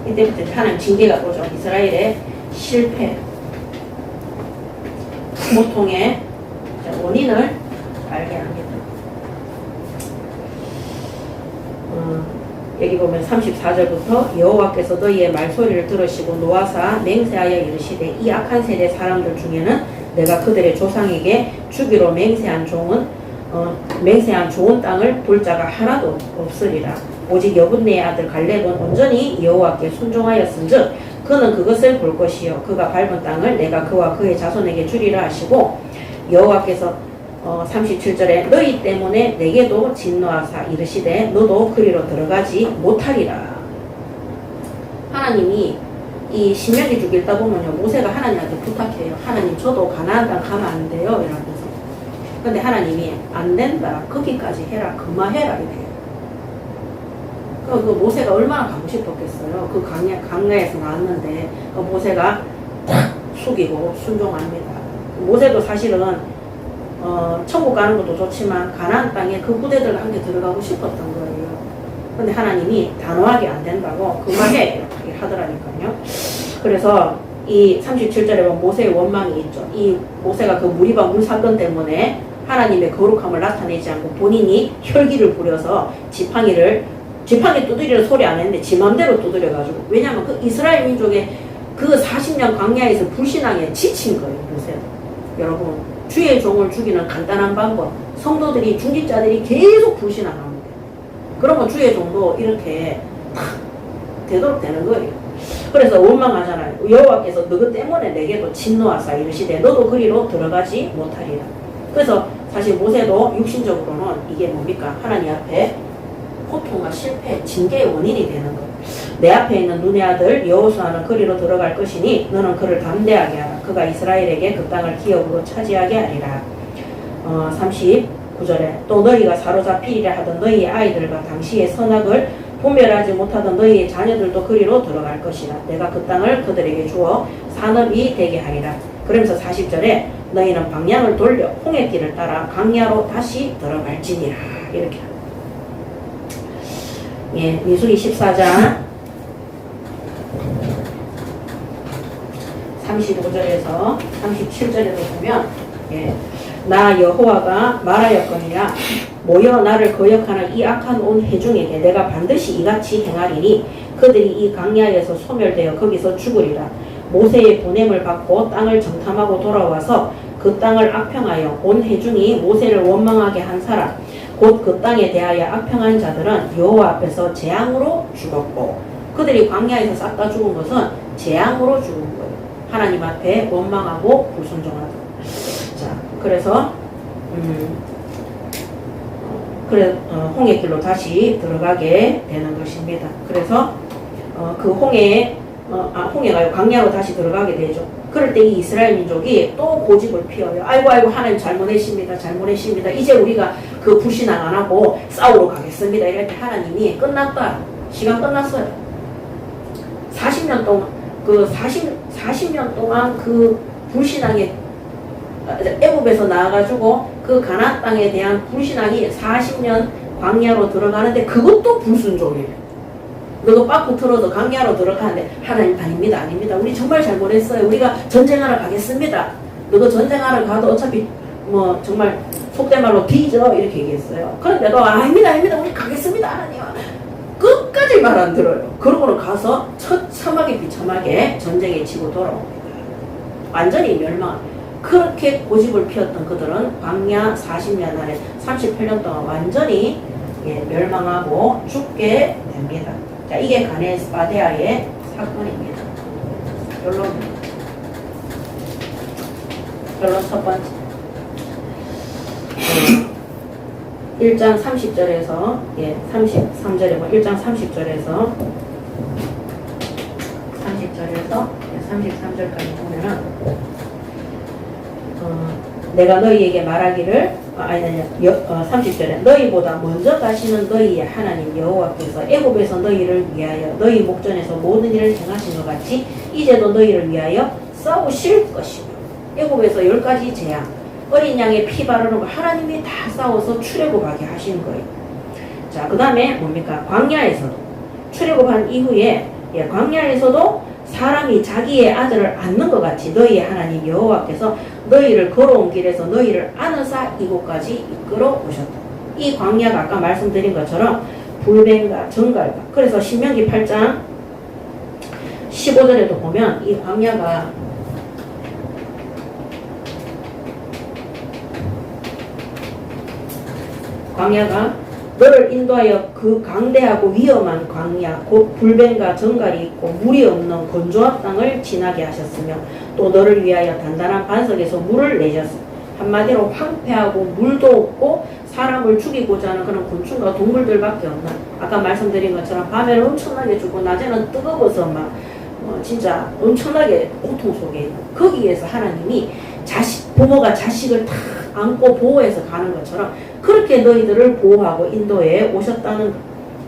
이때부터 하나님 징계가 오죠. 이스라엘의 실패, 고통의 원인을 알게 합니다. 여기 보면 34절부터 여호와께서 너희의 말소리를 들으시고 노하사 맹세하여 이르시되 이 악한 세대 사람들 중에는 내가 그들의 조상에게 주기로 맹세한 좋은 땅을 볼 자가 하나도 없으리라. 오직 여분네의 아들 갈렙은 온전히 여호와께 순종하였은즉 그는 그것을 볼 것이요 그가 밟은 땅을 내가 그와 그의 자손에게 주리라 하시고 여호와께서 37절에 너희 때문에 내게도 진노하사 이르시되 너도 그리로 들어가지 못하리라. 하나님이 이 신명기 쭉 읽다 보면요 모세가 하나님한테 부탁해요. 하나님 저도 가나안 땅 가면 안 돼요 이러면서. 근데 하나님이 안 된다 거기까지 해라 그만해라 이래요. 그 모세가 얼마나 가고 싶었겠어요. 그 강야에서 나왔는데 그 모세가 탁 숙이고 순종합니다. 모세도 사실은 천국 가는 것도 좋지만 가나안 땅에 그 후대들과 함께 들어가고 싶었던 거예요. 근데 하나님이 단호하게 안 된다고 그만해 이렇게 하더라니까요. 그래서 이 37절에 보면 모세의 원망이 있죠. 이 모세가 그 무리바 물 사건 때문에 하나님의 거룩함을 나타내지 않고 본인이 혈기를 부려서 지팡이 두드리는 소리 안 했는데 지 맘대로 두드려가지고. 왜냐하면 그 이스라엘 민족의 그 40년 광야에서 불신앙에 지친 거예요. 모세는. 여러분 주의 종을 죽이는 간단한 방법, 성도들이 중직자들이 계속 불신앙합니다. 그러면 주의 종도 이렇게 탁 되도록 되는 거예요. 그래서 원망하잖아요. 여호와께서 너희 때문에 내게도 진노하사 이르시되 너도 그리로 들어가지 못하리라. 그래서 사실 모세도 육신적으로는 이게 뭡니까? 하나님 앞에 고통과 실패, 징계의 원인이 되는 거예요. 내 앞에 있는 눈의 아들 여호수아는 그리로 들어갈 것이니 너는 그를 담대하게 하라. 그가 이스라엘에게 그 땅을 기업으로 차지하게 하리라. 39절에 또 너희가 사로잡히리라 하던 너희의 아이들과 당시의 선악을 분별하지 못하던 너희의 자녀들도 그리로 들어갈 것이라. 내가 그 땅을 그들에게 주어 산업이 되게 하리라. 그러면서 40절에 너희는 방향을 돌려 홍해길을 따라 강야로 다시 들어갈지니라. 이렇게 합니다. 예, 민수기 14장 35절에서 37절에도 보면 예, 나 여호와가 말하였거니와 모여 나를 거역하는 이 악한 온 회중에게 내가 반드시 이같이 행하리니 그들이 이 광야에서 소멸되어 거기서 죽으리라. 모세의 보냄을 받고 땅을 정탐하고 돌아와서 그 땅을 악평하여 온 회중이 모세를 원망하게 한 사람 곧 그 땅에 대하여 악평한 자들은 여호와 앞에서 재앙으로 죽었고, 그들이 광야에서 싹 다 죽은 것은 재앙으로 죽은 거예요. 하나님 앞에 원망하고 불순종하다. 자, 그래서 홍해길로 다시 들어가게 되는 것입니다. 그래서 그 홍해가 광야로 다시 들어가게 되죠. 그럴 때 이 이스라엘 민족이 또 고집을 피워요. 아이고 하나님 잘못했습니다. 이제 우리가 그 불신앙 안 하고 싸우러 가겠습니다. 이럴 때 하나님이 끝났다. 시간 끝났어요. 40년 동안 40년 동안 그 불신앙에 애굽에서 나와가지고 그 가나안 땅에 대한 불신앙이 40년 광야로 들어가는데 그것도 불순종이에요. 너도 빠꾸 틀어도 광야로 들어가는데 하나님 아닙니다. 우리 정말 잘못했어요. 우리가 전쟁하러 가겠습니다. 너도 전쟁하러 가도 어차피 뭐 정말 속된 말로 뒤져 이렇게 얘기했어요. 그런데도 아닙니다. 우리 가겠습니다. 하나님. 끝까지 말 안 들어요. 그러고는 가서 처참하게 비참하게 전쟁에 지고 돌아옵니다. 완전히 멸망. 그렇게 고집을 피웠던 그들은 광야 40년 안에 38년 동안 완전히 멸망하고 죽게 됩니다. 자, 이게 가네스 바데아의 사건입니다. 결론 첫 번째. 1장 30절에서 33절에 1장 30절에서 33절까지 보면은 내가 너희에게 말하기를 30절에 너희보다 먼저 가시는 너희의 하나님 여호와께서 애굽에서 너희를 위하여 너희 목전에서 모든 일을 행하신 것 같이 이제도 너희를 위하여 싸우실 것이며 애굽에서 10가지 재앙 어린 양의 피 바르는 거 하나님이 다 싸워서 출애굽하게 하신 거예요. 자, 그 다음에 뭡니까? 광야에서도 출애굽한 이후에 광야에서도 사람이 자기의 아들을 안는 것 같이 너희의 하나님 여호와께서 너희를 걸어온 길에서 너희를 안으사 이곳까지 이끌어 오셨다. 이 광야가 아까 말씀드린 것처럼 불뱀과 정갈과, 그래서 신명기 8장 15절에도 보면 이 광야가 너를 인도하여 그 강대하고 위험한 광야 곧 불뱀과 정갈이 있고 물이 없는 건조한 땅을 지나게 하셨으며 또 너를 위하여 단단한 반석에서 물을 내셨으며 한마디로 황폐하고 물도 없고 사람을 죽이고자 하는 그런 곤충과 동물들밖에 없는, 아까 말씀드린 것처럼 밤에는 엄청나게 죽고 낮에는 뜨거워서 막 진짜 엄청나게 고통 속에 있는, 거기에서 하나님이 부모가 자식을 다 안고 보호해서 가는 것처럼 그렇게 너희들을 보호하고 인도해 오셨다는 것.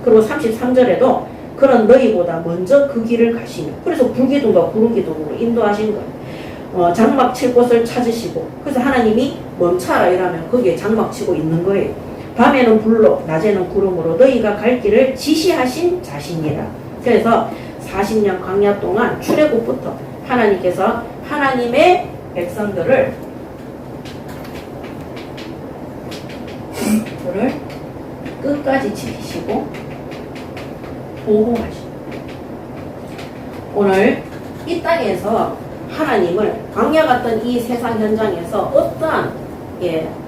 그리고 33절에도 그런 너희보다 먼저 그 길을 가시며, 그래서 불기둥과 구름기둥으로 인도하신 거예요. 장막 칠 곳을 찾으시고, 그래서 하나님이 멈춰라 이러면 거기에 장막 치고 있는 거예요. 밤에는 불로 낮에는 구름으로 너희가 갈 길을 지시하신 자신이라. 그래서 40년 광야 동안 출애굽부터 하나님께서 하나님의 백성들을 끝까지 지키시고 보호하시고, 오늘 이 땅에서 하나님을 광야 같던 이 세상 현장에서 어떠한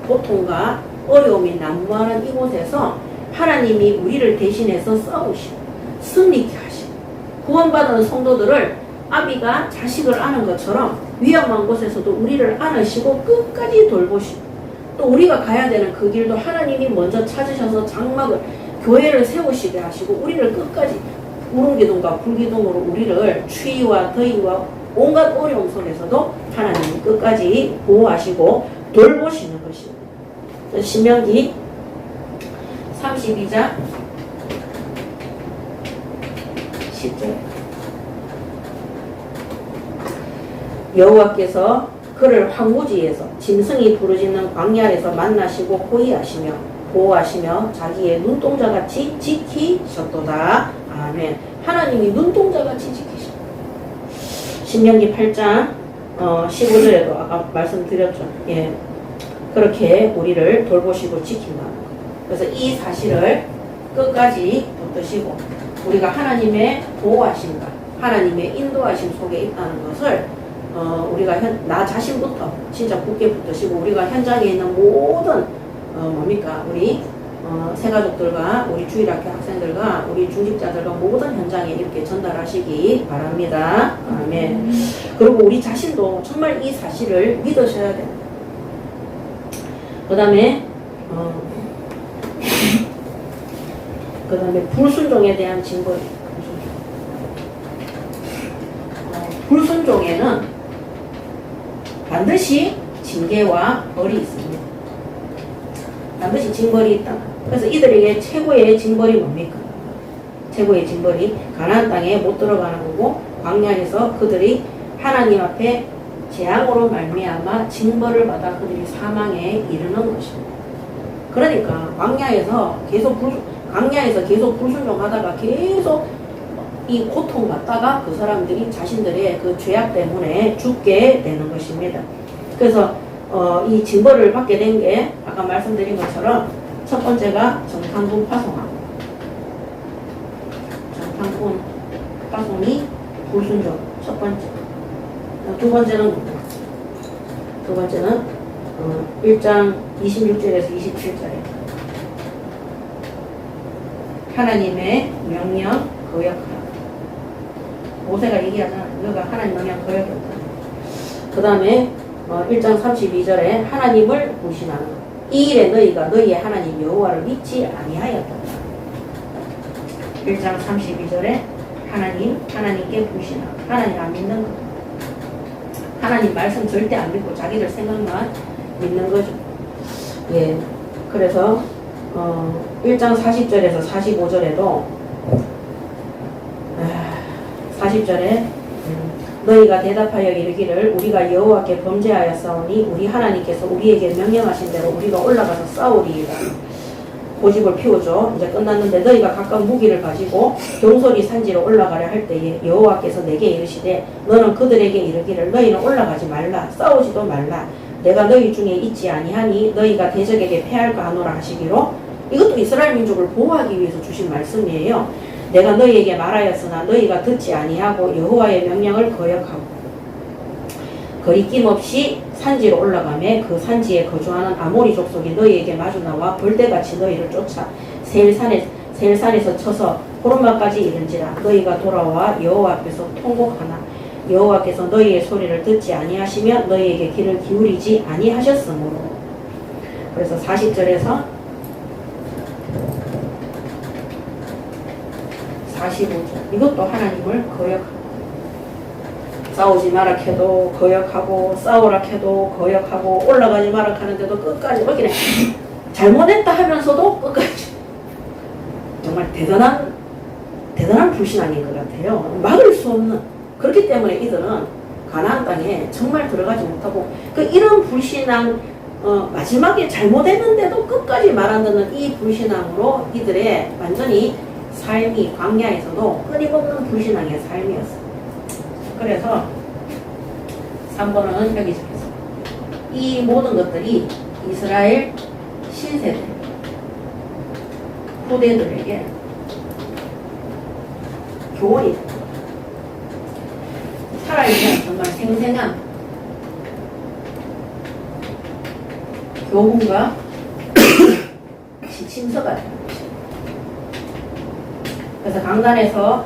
고통과 어려움이 난무하는 이곳에서 하나님이 우리를 대신해서 싸우시고 승리케 하시고, 구원받은 성도들을 아비가 자식을 안은 것처럼 위험한 곳에서도 우리를 안으시고 끝까지 돌보시고, 또 우리가 가야 되는 그 길도 하나님이 먼저 찾으셔서 장막을 교회를 세우시게 하시고 우리를 끝까지 구름기둥과 불기둥으로 우리를 추위와 더위와 온갖 어려움 속에서도 하나님이 끝까지 보호하시고 돌보시는 것입니다. 신명기 32장 10절 여호와께서 그를 황무지에서 짐승이 부르짖는 광야에서 만나시고 호위하시며 보호하시며 자기의 눈동자같이 지키셨도다. 아멘. 하나님이 눈동자같이 지키셨다. 신명기 8장 15절에도 아까 말씀드렸죠. 그렇게 우리를 돌보시고 지킨다는 것. 그래서 이 사실을 끝까지 붙드시고 우리가 하나님의 보호하심과 하나님의 인도하심 속에 있다는 것을 우리가 나 자신부터 진짜 굳게 붙드시고 우리가 현장에 있는 모든 뭡니까 우리 새가족들과 우리 주일학교 학생들과 우리 중직자들과 모든 현장에 이렇게 전달하시기 바랍니다. 아멘. 그리고 우리 자신도 정말 이 사실을 믿으셔야 됩니다. 그 다음에 불순종에 대한 징벌. 불순종에는 반드시 징계와 벌이 있습니다. 반드시 징벌이 있다. 그래서 이들에게 최고의 징벌이 뭡니까? 최고의 징벌이 가나안 땅에 못 들어가는 거고 광야에서 그들이 하나님 앞에 재앙으로 말미암아 징벌을 받아 그들이 사망에 이르는 것입니다. 그러니까 광야에서 계속 불순종하다가 계속 이 고통받다가 그 사람들이 자신들의 그 죄악 때문에 죽게 되는 것입니다. 그래서 이 징벌을 받게 된 게 아까 말씀드린 것처럼 첫 번째가 정탐꾼 파송하고 정탐꾼 파송이 불순종 첫 번째. 두 번째는 1장 26절에서 27절에 하나님의 명령 거역하라. 모세가 얘기하잖아. 너가 하나님 명령 거역했다. 그 다음에 1장 32절에 하나님을 불신하는 것. 이 일에 너희가 너희의 하나님 여호와를 믿지 아니하였다. 1장 32절에 하나님께 불신하고 하나님 안 믿는 것. 하나님 말씀 절대 안 믿고 자기들 생각만 믿는 거죠. 예. 그래서 1장 40절에서 45절에도 40절에 너희가 대답하여 이르기를 우리가 여호와께 범죄하였사오니 우리 하나님께서 우리에게 명령하신 대로 우리가 올라가서 싸우리이다. 고집을 피우죠. 이제 끝났는데 너희가 각각 무기를 가지고 경솔이 산지로 올라가려 할 때에 여호와께서 내게 이르시되 너는 그들에게 이르기를 너희는 올라가지 말라 싸우지도 말라 내가 너희 중에 있지 아니하니 너희가 대적에게 패할까 하노라 하시기로. 이것도 이스라엘 민족을 보호하기 위해서 주신 말씀이에요. 내가 너희에게 말하였으나 너희가 듣지 아니하고 여호와의 명령을 거역하고 거리낌 없이 산지로 올라가매 그 산지에 거주하는 아모리 족속이 너희에게 마주 나와 벌떼같이 너희를 쫓아 세일산에서 쳐서 호르마까지 이른지라. 너희가 돌아와 여호와 앞에서 통곡하나 여호와께서 너희의 소리를 듣지 아니하시며 너희에게 귀를 기울이지 아니하셨으므로. 그래서 40절에서 45절 이것도 하나님을 거역하고 싸우지 마라 해도 거역하고 싸우라 해도 거역하고 올라가지 마라 하는데도 끝까지 그냥 잘못했다 하면서도 끝까지 정말 대단한 불신앙인 것 같아요. 막을 수 없는. 그렇기 때문에 이들은 가나안 땅에 정말 들어가지 못하고 이런 불신앙 마지막에 잘못했는데도 끝까지 말 안 듣는 이 불신앙으로 이들의 완전히 삶이 광야에서도 끊임없는 불신앙의 삶이었어요. 그래서 3번은 여기 적혔습니다. 이 모든 것들이 이스라엘 신세대 후대들에게 교훈이 됩니다. 살아있는 정말 생생한 교훈과 지침서가 됩니다. 그래서 강단에서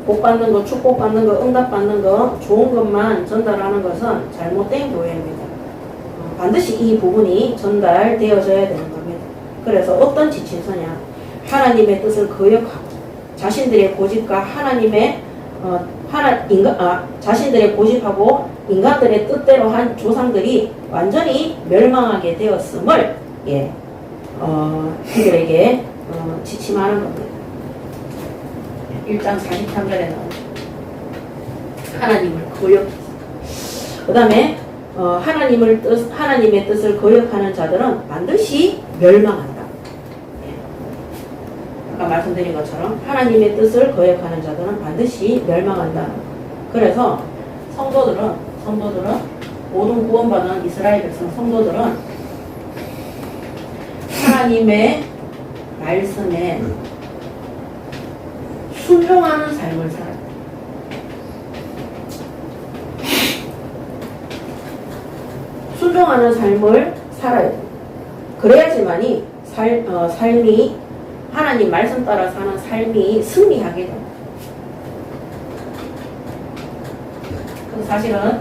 복 받는 거, 축복 받는 거, 응답 받는 거, 좋은 것만 전달하는 것은 잘못된 교회입니다. 반드시 이 부분이 전달되어져야 되는 겁니다. 그래서 어떤 지침서냐? 하나님의 뜻을 거역하고 자신들의 고집과 자신들의 고집하고 인간들의 뜻대로 한 조상들이 완전히 멸망하게 되었음을 그들에게 지침하는 겁니다. 1장 43절에 나오죠. 하나님을 거역해서. 그 다음에 하나님의 뜻을 거역하는 자들은 반드시 멸망한다. 아까 말씀드린 것처럼 하나님의 뜻을 거역하는 자들은 반드시 멸망한다. 그래서 성도들은 모든 구원받은 이스라엘 백성 성도들은 하나님의 말씀에 순종하는 삶을 살아야 돼. 순종하는 삶을 살아야 돼. 그래야지만이 삶이 하나님 말씀 따라 사는 삶이 승리하게 됩니다. 그 사실은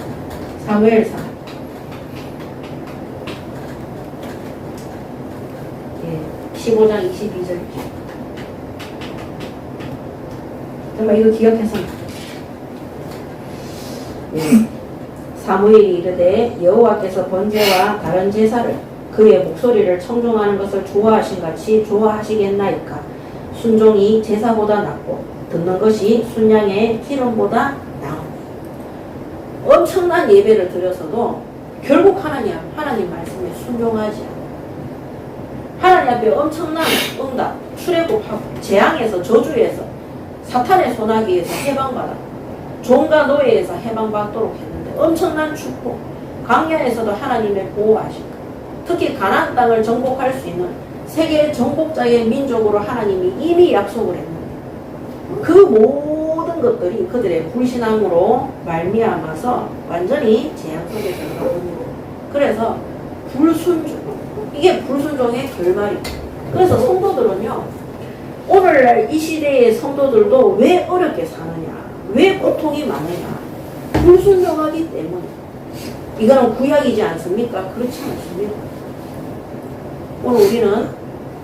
사무엘상 15장 22절. 정말 이거 기억해서. 사무엘이 이르되 여호와께서 번제와 다른 제사를 그의 목소리를 청종하는 것을 좋아하신 같이 좋아하시겠나이까. 순종이 제사보다 낫고 듣는 것이 순양의 기름보다 나으니. 엄청난 예배를 드려서도 결국 하나님 말씀에 순종하지 않아. 하나님 앞에 엄청난 응답, 출애굽하고 재앙에서 저주에서 사탄의 소나기에서 해방받아 종과 노예에서 해방받도록 했는데 엄청난 축복, 광야에서도 하나님의 보호하시고 특히 가나안 땅을 정복할 수 있는 세계 정복자의 민족으로 하나님이 이미 약속을 했는데 그 모든 것들이 그들의 불신앙으로 말미암아서 완전히 재앙 속에 들어갑니다. 그래서 불순종, 이게 불순종의 결말이에요. 그래서 성도들은요, 오늘날 이 시대의 성도들도 왜 어렵게 사느냐, 왜 고통이 많으냐, 불순종하기 때문에. 이거는 구약이지 않습니까? 그렇지 않습니다. 오늘 우리는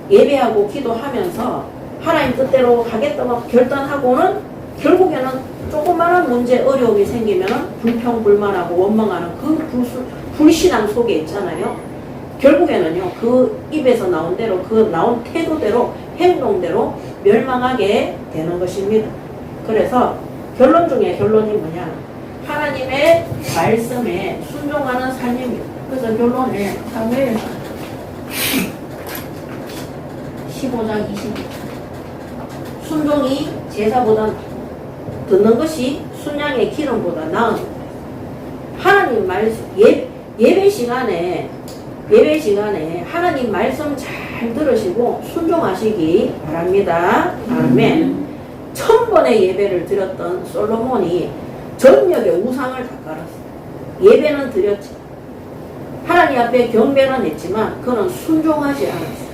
예배하고 기도하면서 하나님 뜻대로 하겠다고 결단하고는 결국에는 조그마한 문제, 어려움이 생기면 불평불만하고 원망하는 그 불신앙 속에 있잖아요. 결국에는요, 그 입에서 나온 대로, 그 나온 태도대로, 행동대로 멸망하게 되는 것입니다. 그래서 결론 중에 결론이 뭐냐? 하나님의 말씀에 순종하는 삶입니다. 그래서 결론에 사무엘 15장 22절. 순종이 제사보다 듣는 것이 순양의 기름보다 나은. 하나님 말씀, 예배 시간에 하나님 말씀 잘 들으시고 순종하시기 바랍니다. 아멘. 1000번의 예배를 드렸던 솔로몬이 전역에 우상을 다 깔았어요. 예배는 드렸지. 하나님 앞에 경배는 했지만 그는 순종하지 않았어요.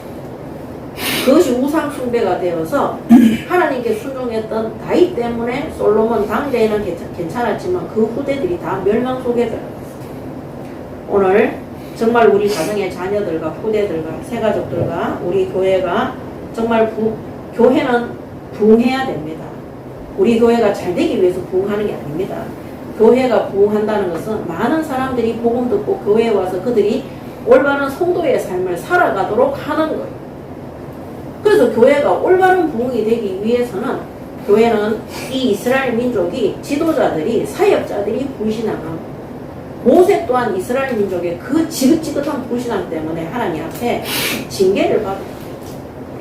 그것이 우상 숭배가 되어서 하나님께 순종했던 다윗 때문에 솔로몬 당대에는 괜찮았지만 그 후대들이 다 멸망 속에 들어갔어요. 오늘 정말 우리 가정의 자녀들과 후대들과 새가족들과 우리 교회가 정말 교회는 부흥해야 됩니다. 우리 교회가 잘 되기 위해서 부흥하는 게 아닙니다. 교회가 부흥한다는 것은 많은 사람들이 복음 듣고 교회에 와서 그들이 올바른 성도의 삶을 살아가도록 하는 거예요. 그래서 교회가 올바른 부흥이 되기 위해서는 교회는 이 이스라엘 민족이 지도자들이 사역자들이 불신앙하고 모세 또한 이스라엘 민족의 그 지긋지긋한 불신앙 때문에 하나님 앞에 징계를 받아요.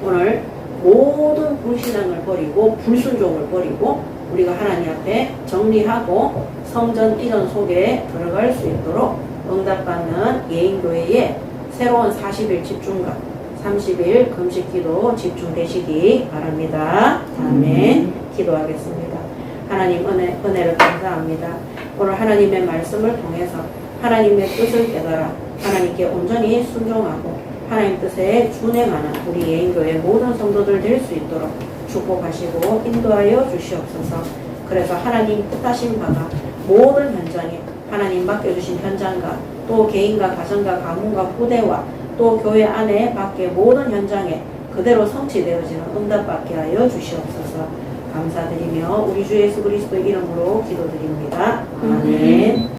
오늘 모든 불신앙을 버리고 불순종을 버리고 우리가 하나님 앞에 정리하고 성전 이전 속에 들어갈 수 있도록 응답받는 예인교회의 새로운 40일 집중과 30일 금식기도 집중되시기 바랍니다. 아멘. 기도하겠습니다. 하나님 은혜를 감사합니다. 오늘 하나님의 말씀을 통해서 하나님의 뜻을 깨달아 하나님께 온전히 순종하고 하나님 뜻에 준행하는 우리 예인교회 모든 성도들 될 수 있도록 축복하시고 인도하여 주시옵소서. 그래서 하나님 뜻하신 바가 모든 현장에 하나님 맡겨주신 현장과 또 개인과 가정과 가문과 후대와 또 교회 안에 밖에 모든 현장에 그대로 성취되어지는 응답받게 하여 주시옵소서. 감사드리며 우리 주 예수 그리스도 이름으로 기도드립니다. 아멘.